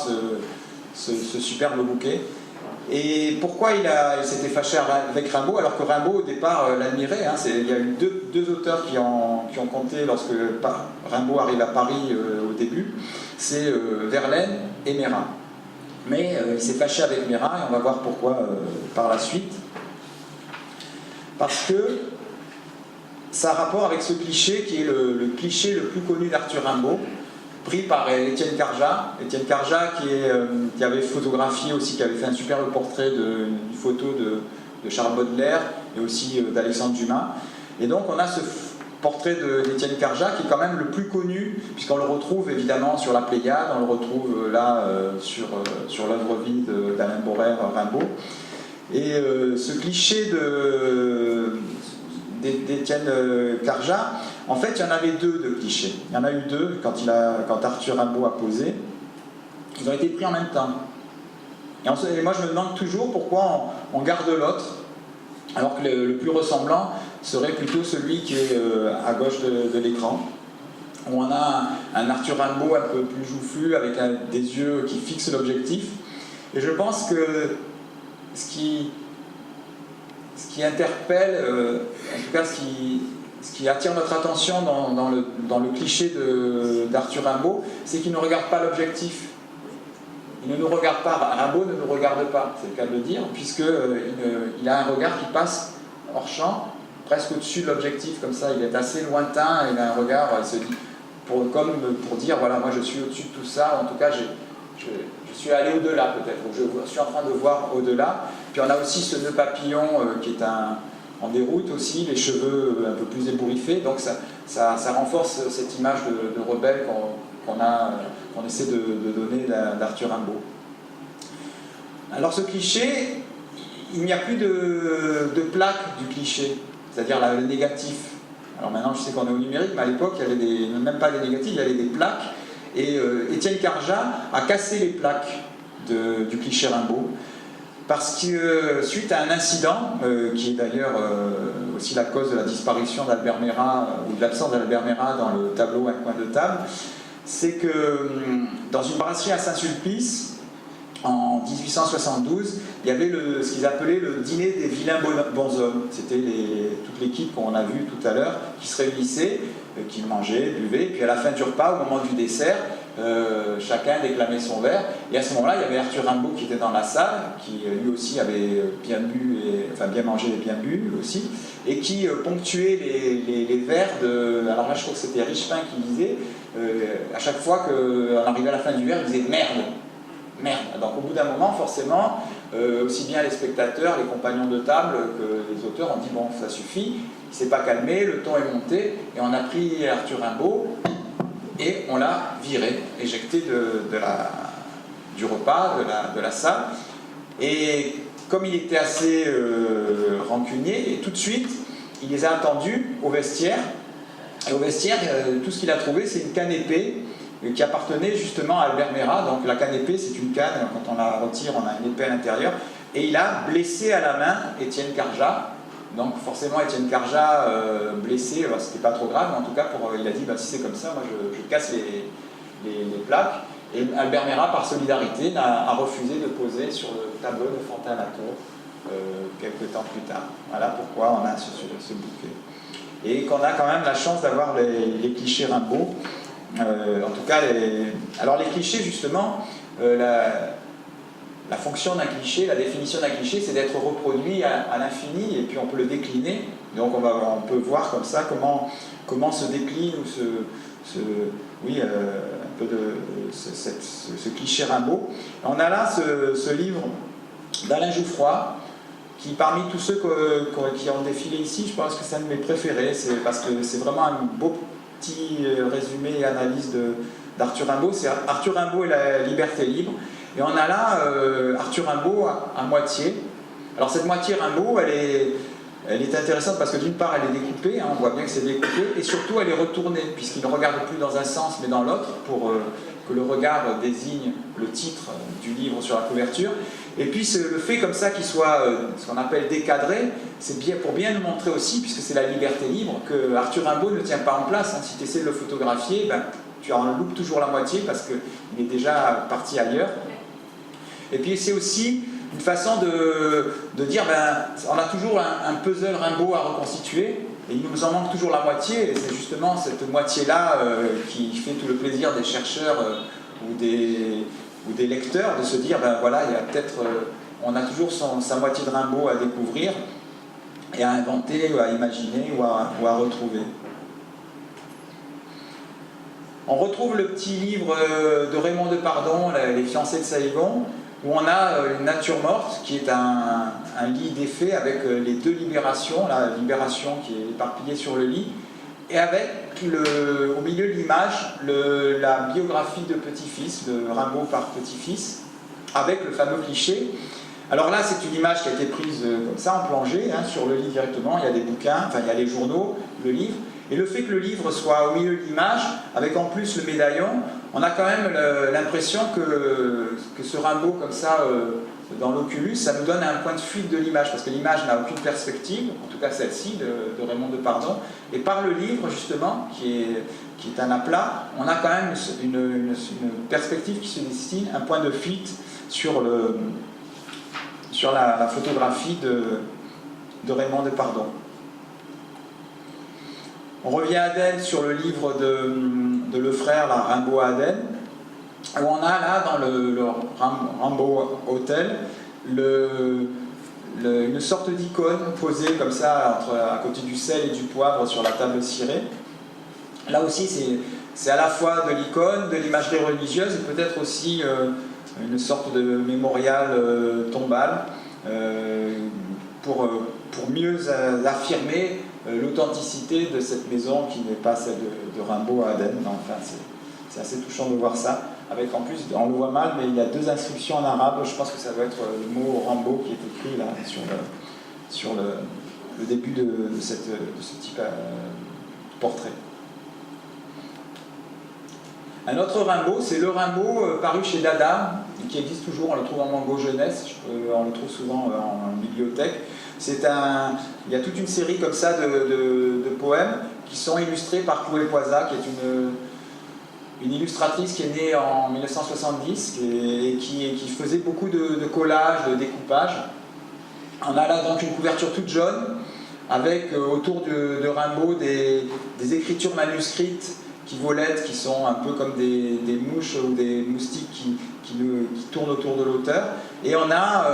ce superbe bouquet. Et pourquoi il s'était fâché avec Rimbaud, alors que Rimbaud au départ l'admirait, hein. Il y a eu deux auteurs qui ont compté lorsque Rimbaud arrive à Paris au début, c'est Verlaine et Merat. Mais il s'est fâché avec Merat, et on va voir pourquoi par la suite. Parce que ça a rapport avec ce cliché qui est le cliché le plus connu d'Arthur Rimbaud, pris par Étienne Carjat. Étienne Carjat qui avait photographié aussi, qui avait fait un superbe portrait une photo de Charles Baudelaire et aussi d'Alexandre Dumas. Et donc on a ce portrait d'Étienne Carjat qui est quand même le plus connu, puisqu'on le retrouve évidemment sur la Pléiade, on le retrouve là sur l'œuvre-vie d'Alain Borrer, Rimbaud. Et ce cliché d'Étienne Carjat En fait, il y en avait deux de clichés. Il y en a eu deux quand Arthur Rimbaud a posé. Ils ont été pris en même temps. Et moi, je me demande toujours pourquoi on garde l'autre, alors que le plus ressemblant serait plutôt celui qui est à gauche de l'écran, où on a un Arthur Rimbaud un peu plus joufflu, avec des yeux qui fixent l'objectif. Et je pense que ce qui interpelle, en tout cas ce qui attire notre attention dans le cliché d'Arthur Rimbaud, c'est qu'il ne regarde pas l'objectif. Il ne nous regarde pas, Rimbaud ne nous regarde pas, c'est le cas de le dire, puisqu'il a un regard qui passe hors champ, presque au-dessus de l'objectif, comme ça, il est assez lointain, il a un regard, il se dit, comme pour dire, voilà, moi je suis au-dessus de tout ça, en tout cas je suis allé au-delà peut-être, je suis en train de voir au-delà. Puis on a aussi ce nœud papillon qui est en déroute aussi, les cheveux un peu plus ébouriffés, donc ça renforce cette image de rebelle qu'on essaie de donner d'Arthur Rimbaud. Alors ce cliché, il n'y a plus de plaque du cliché, c'est-à-dire le négatif. Alors maintenant je sais qu'on est au numérique, mais à l'époque il y avait même pas des négatifs, il y avait des plaques, et Étienne Carjat a cassé les plaques du cliché Rimbaud, parce que suite à un incident, qui est d'ailleurs aussi la cause de la disparition d'Albert Merat, ou de l'absence d'Albert Merat dans le tableau Un coin de table, c'est que dans une brasserie à Saint-Sulpice, en 1872, il y avait ce qu'ils appelaient le dîner des vilains bonshommes. C'était toute l'équipe qu'on a vue tout à l'heure qui se réunissait, qui mangeait, buvait, et puis à la fin du repas, au moment du dessert, chacun déclamait son verre, et à ce moment-là, il y avait Arthur Rimbaud qui était dans la salle, qui lui aussi avait bien bu, enfin bien mangé et bien bu aussi, et qui ponctuait les vers alors là je crois que c'était Richepin qui disait, à chaque fois qu'on arrivait à la fin du verre, il disait merde. Merde. Donc au bout d'un moment, forcément, aussi bien les spectateurs, les compagnons de table que les auteurs ont dit bon, ça suffit, il s'est pas calmé, le ton est monté, et on a pris Arthur Rimbaud et on l'a viré, éjecté du repas, de la salle. Et comme il était assez rancunier, et tout de suite, il les a attendus au vestiaire. Et au vestiaire, tout ce qu'il a trouvé, c'est une canne épée qui appartenait justement à Albert Merat. Donc la canne épée, c'est une canne, quand on la retire, on a une épée à l'intérieur. Et il a blessé à la main Étienne Carjat. Donc forcément, Étienne Carjat blessé, alors c'était pas trop grave, mais en tout cas, il a dit bah, si c'est comme ça, moi je casse les plaques. Et Albert Merat, par solidarité, a refusé de poser sur le tableau de Fantin-Latour quelques temps plus tard. Voilà pourquoi on a ce bouquet. Et qu'on a quand même la chance d'avoir les clichés Rimbaud. En tout cas, alors les clichés, justement, la fonction d'un cliché, la définition d'un cliché, c'est d'être reproduit à l'infini, et puis on peut le décliner. Donc on peut voir comme ça comment se décline ou un peu ce cliché Rimbaud. On a là ce livre d'Alain Jouffroy, qui parmi tous ceux qui ont défilé ici, je pense que c'est un de mes préférés, parce que c'est vraiment un beau petit résumé et analyse d'Arthur Rimbaud. C'est Arthur Rimbaud et la liberté libre. Et on a là Arthur Rimbaud à moitié. Alors cette moitié Rimbaud, elle est intéressante parce que d'une part elle est découpée, on voit bien que c'est découpé, et surtout elle est retournée, puisqu'il ne regarde plus dans un sens mais dans l'autre, pour que le regard désigne le titre du livre sur la couverture. Et puis le fait comme ça qu'il soit ce qu'on appelle décadré, c'est bien pour bien nous montrer aussi, puisque c'est la liberté libre, que Arthur Rimbaud ne tient pas en place. Si tu essaies de le photographier, tu en loupes toujours la moitié parce qu'il est déjà parti ailleurs. Et puis c'est aussi une façon de dire, on a toujours un puzzle Rimbaud à reconstituer, et il nous en manque toujours la moitié, et c'est justement cette moitié-là qui fait tout le plaisir des chercheurs ou des lecteurs, de se dire, voilà, il y a peut-être, on a toujours sa moitié de Rimbaud à découvrir, et à inventer, ou à imaginer, ou à retrouver. On retrouve le petit livre de Raymond Depardon, Les fiancés de Saigon, où on a une nature morte qui est un lit défait avec les deux libérations, la libération qui est éparpillée sur le lit, et avec au milieu de l'image la biographie de petit-fils, de Rimbaud par petit-fils, avec le fameux cliché. Alors là, c'est une image qui a été prise comme ça, en plongée, sur le lit directement. Il y a des bouquins, enfin il y a les journaux, le livre, Et le fait que le livre soit au milieu de l'image, avec en plus le médaillon, on a quand même l'impression que ce Rimbaud comme ça dans l'oculus, ça nous donne un point de fuite de l'image, parce que l'image n'a aucune perspective, en tout cas celle-ci de Raymond Depardon, et par le livre justement, qui est un aplat, on a quand même une perspective qui se dessine, un point de fuite sur la photographie de Raymond Depardon. On revient à Aden sur le livre de Lefrère, là, Rimbaud à Aden, où on a là dans le Rimbaud Hôtel une sorte d'icône posée comme ça à côté du sel et du poivre sur la table cirée. Là aussi c'est à la fois de l'icône, de l'imagerie religieuse et peut-être aussi une sorte de mémorial tombal pour mieux affirmer l'authenticité de cette maison qui n'est pas celle de Rimbaud à Aden. Enfin, c'est assez touchant de voir ça. Avec en plus, on le voit mal, mais il y a 2 inscriptions en arabe. Je pense que ça doit être le mot Rimbaud qui est écrit là sur le début de ce type portrait. Un autre Rimbaud, c'est le Rimbaud paru chez Dada, qui existe toujours, on le trouve en Mango Jeunesse, on le trouve souvent en bibliothèque. Il y a toute une série comme ça de poèmes qui sont illustrés par Chloé Poisa, qui est une illustratrice qui est née en 1970 et qui faisait beaucoup de collages, de découpages. On a là donc une couverture toute jaune, avec autour de Rimbaud des écritures manuscrites qui volettent, qui sont un peu comme des mouches ou des moustiques qui tournent autour de l'auteur. Et on a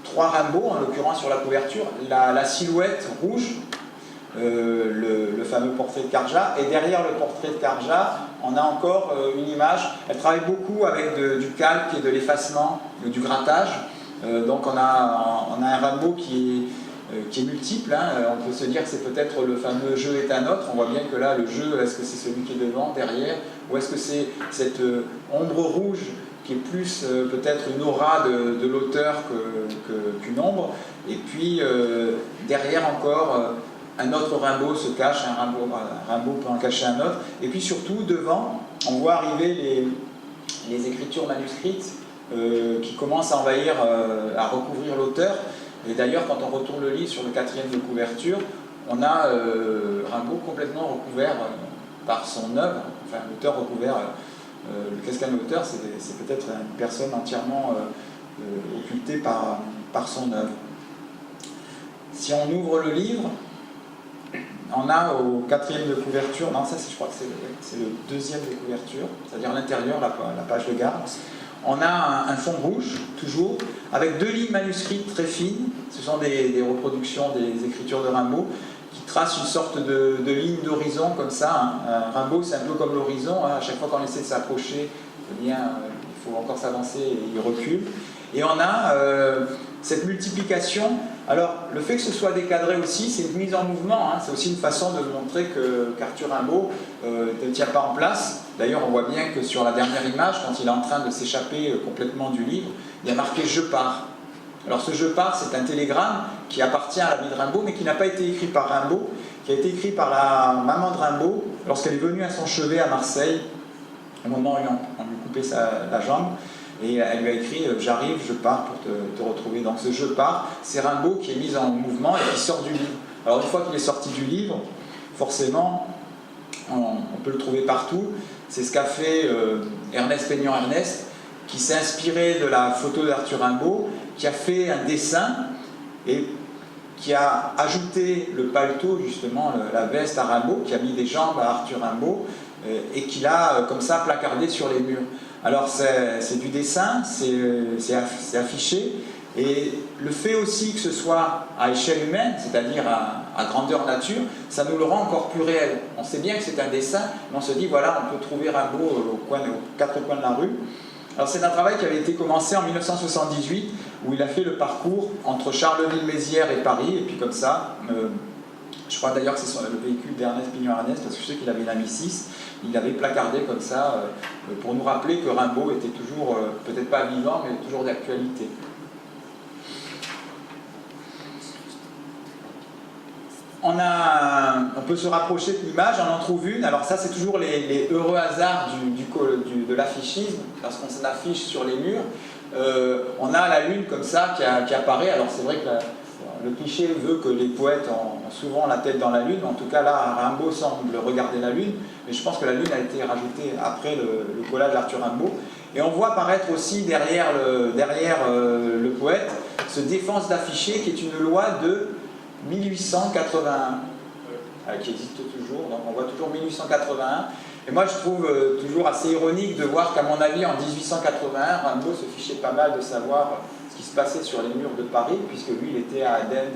3 Rimbaud, en l'occurrence sur la couverture, la silhouette rouge, le fameux portrait de Carja, et derrière le portrait de Carja, on a encore une image. Elle travaille beaucoup avec du calque et de l'effacement, du grattage. Donc on a un Rimbaud qui est multiple, hein. On peut se dire que c'est peut-être le fameux jeu est un autre. On voit bien que là, le jeu, est-ce que c'est celui qui est devant, derrière, ou est-ce que c'est cette ombre rouge qui est plus peut-être une aura de l'auteur qu'une ombre. Et puis derrière encore, un autre Rimbaud se cache, un Rimbaud peut en cacher un autre. Et puis surtout, devant, on voit arriver les écritures manuscrites qui commencent à envahir, à recouvrir l'auteur. Et d'ailleurs, quand on retourne le livre sur le 4e de couverture, on a Rimbaud complètement recouvert par son œuvre, enfin l'auteur recouvert. Qu'est-ce qu'un auteur? C'est peut-être une personne entièrement occultée par son œuvre. Si on ouvre le livre, on a au 4e de couverture, non ça je crois que c'est le 2e de couverture, c'est-à-dire l'intérieur, la page de garde. On a un fond rouge, toujours, avec 2 lignes manuscrites très fines. Ce sont des reproductions des écritures de Rimbaud qui tracent une sorte de ligne d'horizon comme ça. Hein. Rimbaud, c'est un peu comme l'horizon. Hein. À chaque fois qu'on essaie de s'approcher, eh bien, il faut encore s'avancer et il recule. Et on a cette multiplication. Alors, le fait que ce soit décadré aussi, c'est une mise en mouvement. Hein. C'est aussi une façon de montrer qu'Arthur Rimbaud ne tient pas en place. D'ailleurs, on voit bien que sur la dernière image, quand il est en train de s'échapper complètement du livre, il y a marqué « Je pars ». Alors ce « Je pars », c'est un télégramme qui appartient à la vie de Rimbaud, mais qui n'a pas été écrit par Rimbaud, qui a été écrit par la maman de Rimbaud lorsqu'elle est venue à son chevet à Marseille, au moment où on lui coupait la jambe. Et elle lui a écrit « J'arrive, je pars pour te retrouver ». Donc ce « Je pars », c'est Rimbaud qui est mis en mouvement et qui sort du livre. Alors une fois qu'il est sorti du livre, forcément, on peut le trouver partout. C'est ce qu'a fait Ernest Peignan-Ernest, qui s'est inspiré de la photo d'Arthur Rimbaud, qui a fait un dessin et qui a ajouté le paletot, justement, la veste à Rimbaud, qui a mis des jambes à Arthur Rimbaud et qui l'a comme ça placardé sur les murs. Alors c'est du dessin, c'est affiché, et le fait aussi que ce soit à échelle humaine, c'est-à-dire à grandeur nature, ça nous le rend encore plus réel. On sait bien que c'est un dessin, mais on se dit voilà, on peut trouver Rimbaud aux 4 coins de la rue. Alors c'est un travail qui avait été commencé en 1978, où il a fait le parcours entre Charleville-Mézières et Paris, et puis comme ça, je crois d'ailleurs que c'est le véhicule d'Ernest Peignan-Ernest, parce que je sais qu'il avait la Mi 6, il l'avait placardé comme ça, pour nous rappeler que Rimbaud était toujours, peut-être pas vivant, mais toujours d'actualité. on peut se rapprocher de l'image, on en trouve une. Alors ça, c'est toujours les heureux hasards de l'affichisme, parce qu'on s'affiche sur les murs. On a la lune comme ça qui apparaît. Alors c'est vrai que le cliché veut que les poètes ont souvent la tête dans la lune. En tout cas, là, Rimbaud semble regarder la lune. Mais je pense que la lune a été rajoutée après le collage d'Arthur Rimbaud. Et on voit apparaître aussi derrière le poète ce défense d'afficher qui est une loi de 1881, qui existe toujours. Donc on voit toujours 1881. Et moi, je trouve toujours assez ironique de voir qu'à mon avis, en 1881, Rimbaud se fichait pas mal de savoir ce qui se passait sur les murs de Paris, puisque lui, il était à Aden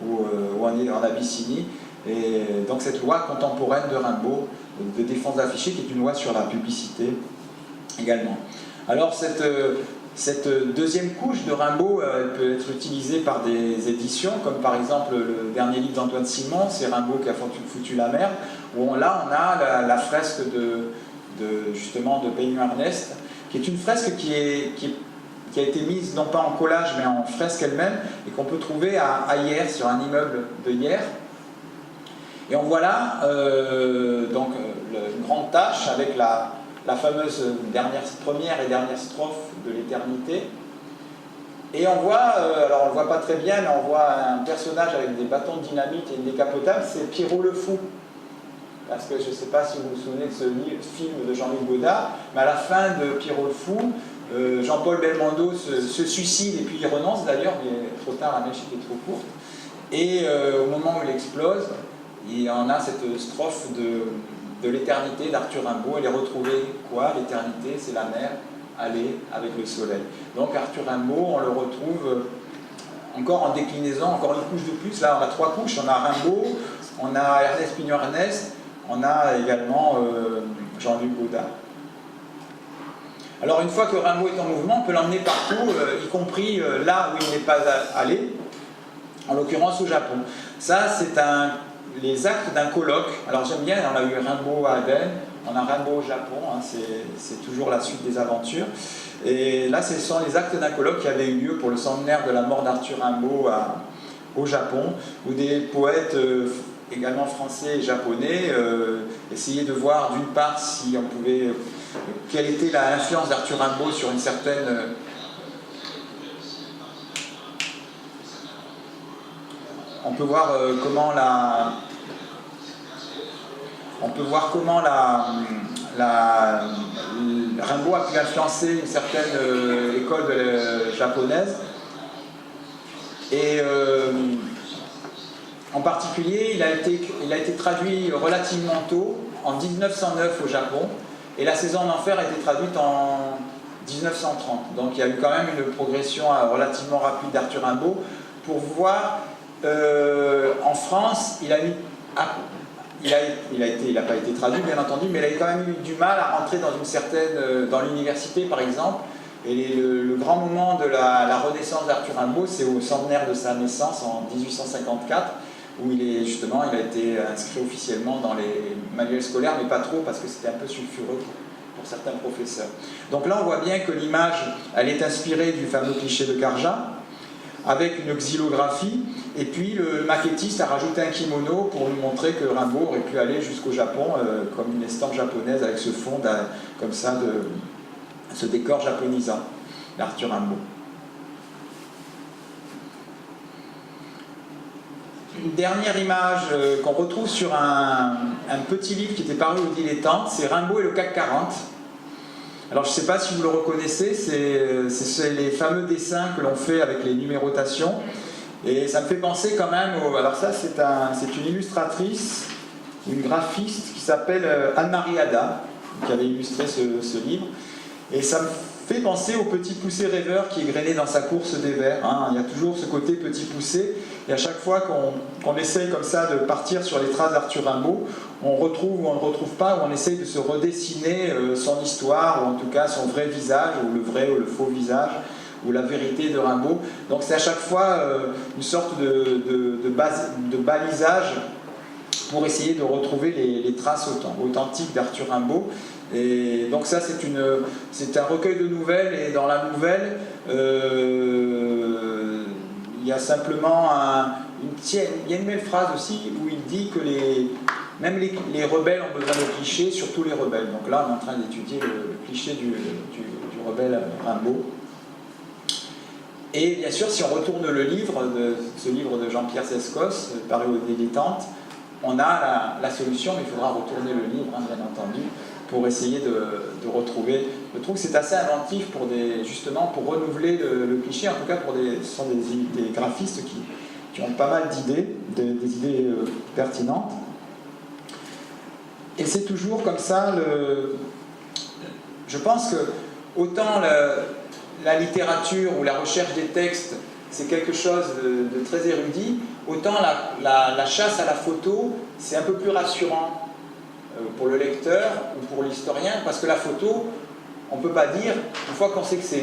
ou en Abyssinie. Et donc cette loi contemporaine de Rimbaud, de défense d'afficher, qui est une loi sur la publicité également. Alors cette deuxième couche de Rimbaud, elle peut être utilisée par des éditions, comme par exemple le dernier livre d'Antoine Simon, c'est Rimbaud qui a foutu la merde, où là on a la fresque justement de Peignou Ernest, qui est une fresque qui a été mise non pas en collage mais en fresque elle-même, et qu'on peut trouver à Hyères, sur un immeuble de Hyères. Et on voit là une grande tache avec la fameuse première et dernière strophe de l'éternité. Et on voit, alors on ne le voit pas très bien, mais on voit un personnage avec des bâtons de dynamite et une décapotable, c'est Pierrot le Fou. Parce que je ne sais pas si vous vous souvenez de ce film de Jean-Luc Godard, mais à la fin de Pierrot le Fou, Jean-Paul Belmondo se suicide et puis il renonce d'ailleurs, mais trop tard, la mèche était trop courte. Et au moment où il explose, il y en a cette strophe de l'éternité d'Arthur Rimbaud. Elle est retrouvée quoi? L'éternité, c'est la mer, aller avec le soleil. Donc Arthur Rimbaud, on le retrouve encore en déclinaison, encore une couche de plus. Là, on a trois couches. On a Rimbaud, on a Ernest Pignard Ernest, on a également Jean-Luc Godard. Alors une fois que Rimbaud est en mouvement, on peut l'emmener partout, y compris là où il n'est pas allé, en l'occurrence au Japon. Ça, c'est les actes d'un colloque. Alors j'aime bien, on a eu Rimbaud à Aden, on a Rimbaud au Japon, hein, c'est toujours la suite des aventures. Et là, ce sont les actes d'un colloque qui avait eu lieu pour le centenaire de la mort d'Arthur Rimbaud au Japon, où des poètes également français et japonais essayaient de voir d'une part si on pouvait, quelle était l'influence d'Arthur Rimbaud sur une certaine... On peut voir comment Rimbaud a pu influencer une certaine école japonaise. Et en particulier, il a été traduit relativement tôt, en 1909 au Japon, et La Saison d'Enfer a été traduite en 1930. Donc il y a eu quand même une progression relativement rapide d'Arthur Rimbaud. Pour voir, en France, il n'a pas été traduit bien entendu, mais il a quand même eu du mal à rentrer dans l'université par exemple. Et le grand moment de la renaissance d'Arthur Rimbaud, c'est au centenaire de sa naissance en 1854, où il a été inscrit officiellement dans les manuels scolaires, mais pas trop parce que c'était un peu sulfureux pour certains professeurs. Donc là on voit bien que l'image, elle est inspirée du fameux cliché de Karja, avec une xylographie, et puis le maquettiste a rajouté un kimono pour nous montrer que Rimbaud aurait pu aller jusqu'au Japon comme une estampe japonaise avec ce fond comme ça, ce décor japonisant d'Arthur Rimbaud. Une dernière image qu'on retrouve sur un petit livre qui était paru au Dilettante, c'est Rimbaud et le CAC 40. Alors je ne sais pas si vous le reconnaissez, c'est les fameux dessins que l'on fait avec les numérotations. Et ça me fait penser quand même alors ça c'est une illustratrice, une graphiste qui s'appelle Anne-Marie Ada, qui avait illustré ce livre. Et ça me fait penser au petit poussé rêveur qui est grainé dans sa course des vers. Hein. Il y a toujours ce côté petit poussé. Et à chaque fois qu'on essaye comme ça de partir sur les traces d'Arthur Rimbaud, on retrouve ou on ne retrouve pas, ou on essaye de se redessiner son histoire, ou en tout cas son vrai visage, ou le vrai ou le faux visage, ou la vérité de Rimbaud. Donc c'est à chaque fois une sorte de balisage pour essayer de retrouver les traces authentiques d'Arthur Rimbaud. Et donc ça c'est un recueil de nouvelles, et dans la nouvelle il y a simplement il y a une belle phrase aussi où il dit que même les rebelles ont besoin de clichés, surtout les rebelles. Donc là, on est en train d'étudier le cliché du rebelle Rimbaud. Et bien sûr, si on retourne ce livre de Jean-Pierre Sescos, paru aux Dilettantes, on a la solution, mais il faudra retourner le livre, hein, bien entendu, pour essayer de retrouver. Je trouve que c'est assez inventif justement pour renouveler le cliché, en tout cas ce sont des graphistes qui ont pas mal d'idées, des idées pertinentes. Et c'est toujours comme ça, je pense que autant la littérature ou la recherche des textes, c'est quelque chose de très érudit, autant la chasse à la photo, c'est un peu plus rassurant pour le lecteur ou pour l'historien, parce que la photo, on ne peut pas dire, une fois qu'on sait que c'est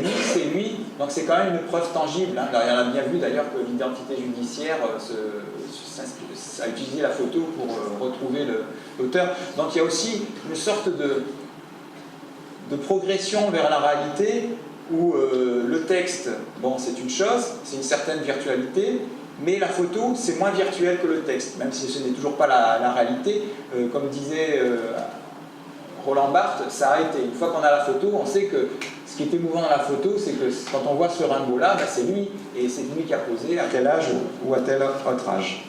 lui, donc c'est quand même une preuve tangible. Hein. Alors, on a bien vu d'ailleurs que l'identité judiciaire a utilisé la photo pour retrouver l'auteur. Donc il y a aussi une sorte de progression vers la réalité où le texte, bon, c'est une chose, c'est une certaine virtualité, mais la photo, c'est moins virtuel que le texte, même si ce n'est toujours pas la réalité. Comme disait Roland Barthes, ça a été. Une fois qu'on a la photo, on sait que ce qui est émouvant dans la photo, c'est que quand on voit ce Rimbaud-là, ben c'est lui, et c'est lui qui a posé à tel âge ou à tel autre âge.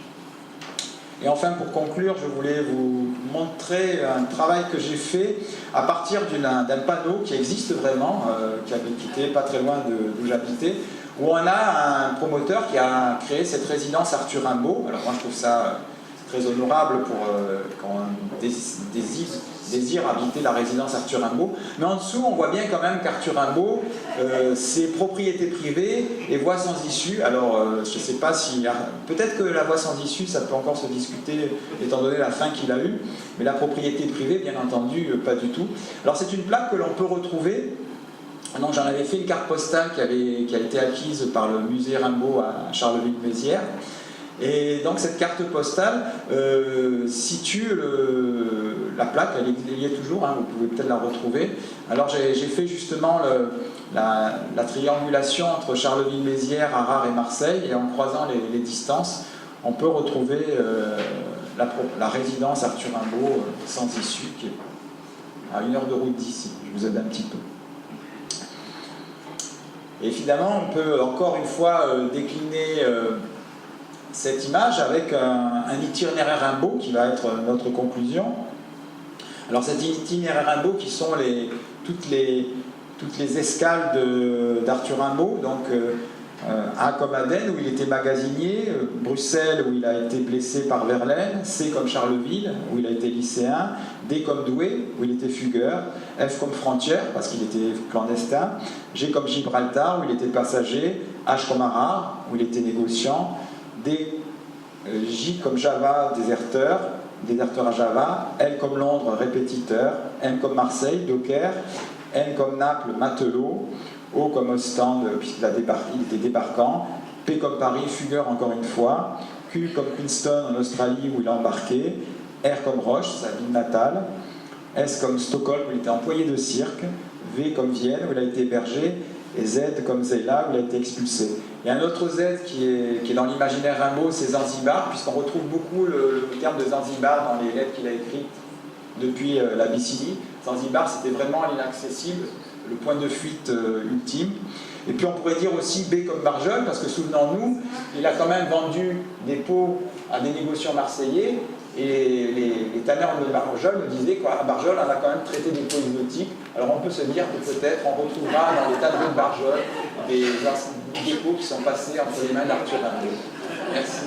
Et enfin, pour conclure, je voulais vous montrer un travail que j'ai fait à partir d'un panneau qui existe vraiment, qui était pas très loin d'où j'habitais, où on a un promoteur qui a créé cette résidence Arthur Rimbaud. Alors moi, je trouve ça très honorable pour quand on désire habiter la résidence Arthur Rimbaud. Mais en dessous, on voit bien quand même qu'Arthur Rimbaud, c'est propriété privée et voie sans issue. Alors, je ne sais pas si... Peut-être que la voie sans issue, ça peut encore se discuter, étant donné la fin qu'il a eue. Mais la propriété privée, bien entendu, pas du tout. Alors, c'est une plaque que l'on peut retrouver. Donc, j'en avais fait une carte postale qui a été acquise par le musée Rimbaud à Charleville-Mézières. Et donc cette carte postale situe la plaque, elle y est toujours, hein, vous pouvez peut-être la retrouver. Alors j'ai fait justement la triangulation entre Charleville-Mézières, Arras et Marseille, et en croisant les distances, on peut retrouver la résidence Arthur Rimbaud sans issue, qui est à 1 heure de route d'ici. Je vous aide un petit peu. Et évidemment, on peut encore une fois décliner cette image avec un itinéraire Rimbaud qui va être notre conclusion. Alors cet itinéraire Rimbaud qui sont toutes les escales d'Arthur Rimbaud, donc A comme Aden où il était magasinier, Bruxelles où il a été blessé par Verlaine, C comme Charleville où il a été lycéen, D comme Douai où il était fugueur, F comme Frontière parce qu'il était clandestin, G comme Gibraltar où il était passager, H comme Arras où il était négociant, J comme Java, déserteur à Java, L comme Londres, répétiteur, M comme Marseille, docker, N comme Naples, matelot, O comme Ostende, puisqu'il était débarquant, P comme Paris, fugueur encore une fois, Q comme Queenstown en Australie où il a embarqué, R comme Roche, sa ville natale, S comme Stockholm où il était employé de cirque, V comme Vienne où il a été hébergé, et Z comme Zeyla où il a été expulsé. Il y a un autre Z qui est dans l'imaginaire Rimbaud, c'est Zanzibar, puisqu'on retrouve beaucoup le terme de Zanzibar dans les lettres qu'il a écrites depuis l'Abyssinie. Zanzibar, c'était vraiment l'inaccessible, le point de fuite ultime. Et puis on pourrait dire aussi B comme Barjol, parce que souvenons-nous, il a quand même vendu des pots à des négociants marseillais, et les tanneurs de Barjol nous disaient qu'à Barjol, on a quand même traité des pots exotiques. Alors on peut se dire que peut-être on retrouvera dans les tanneries de Barjol des pots qui sont passés entre les mains d'Arthur Rimbaud. Merci.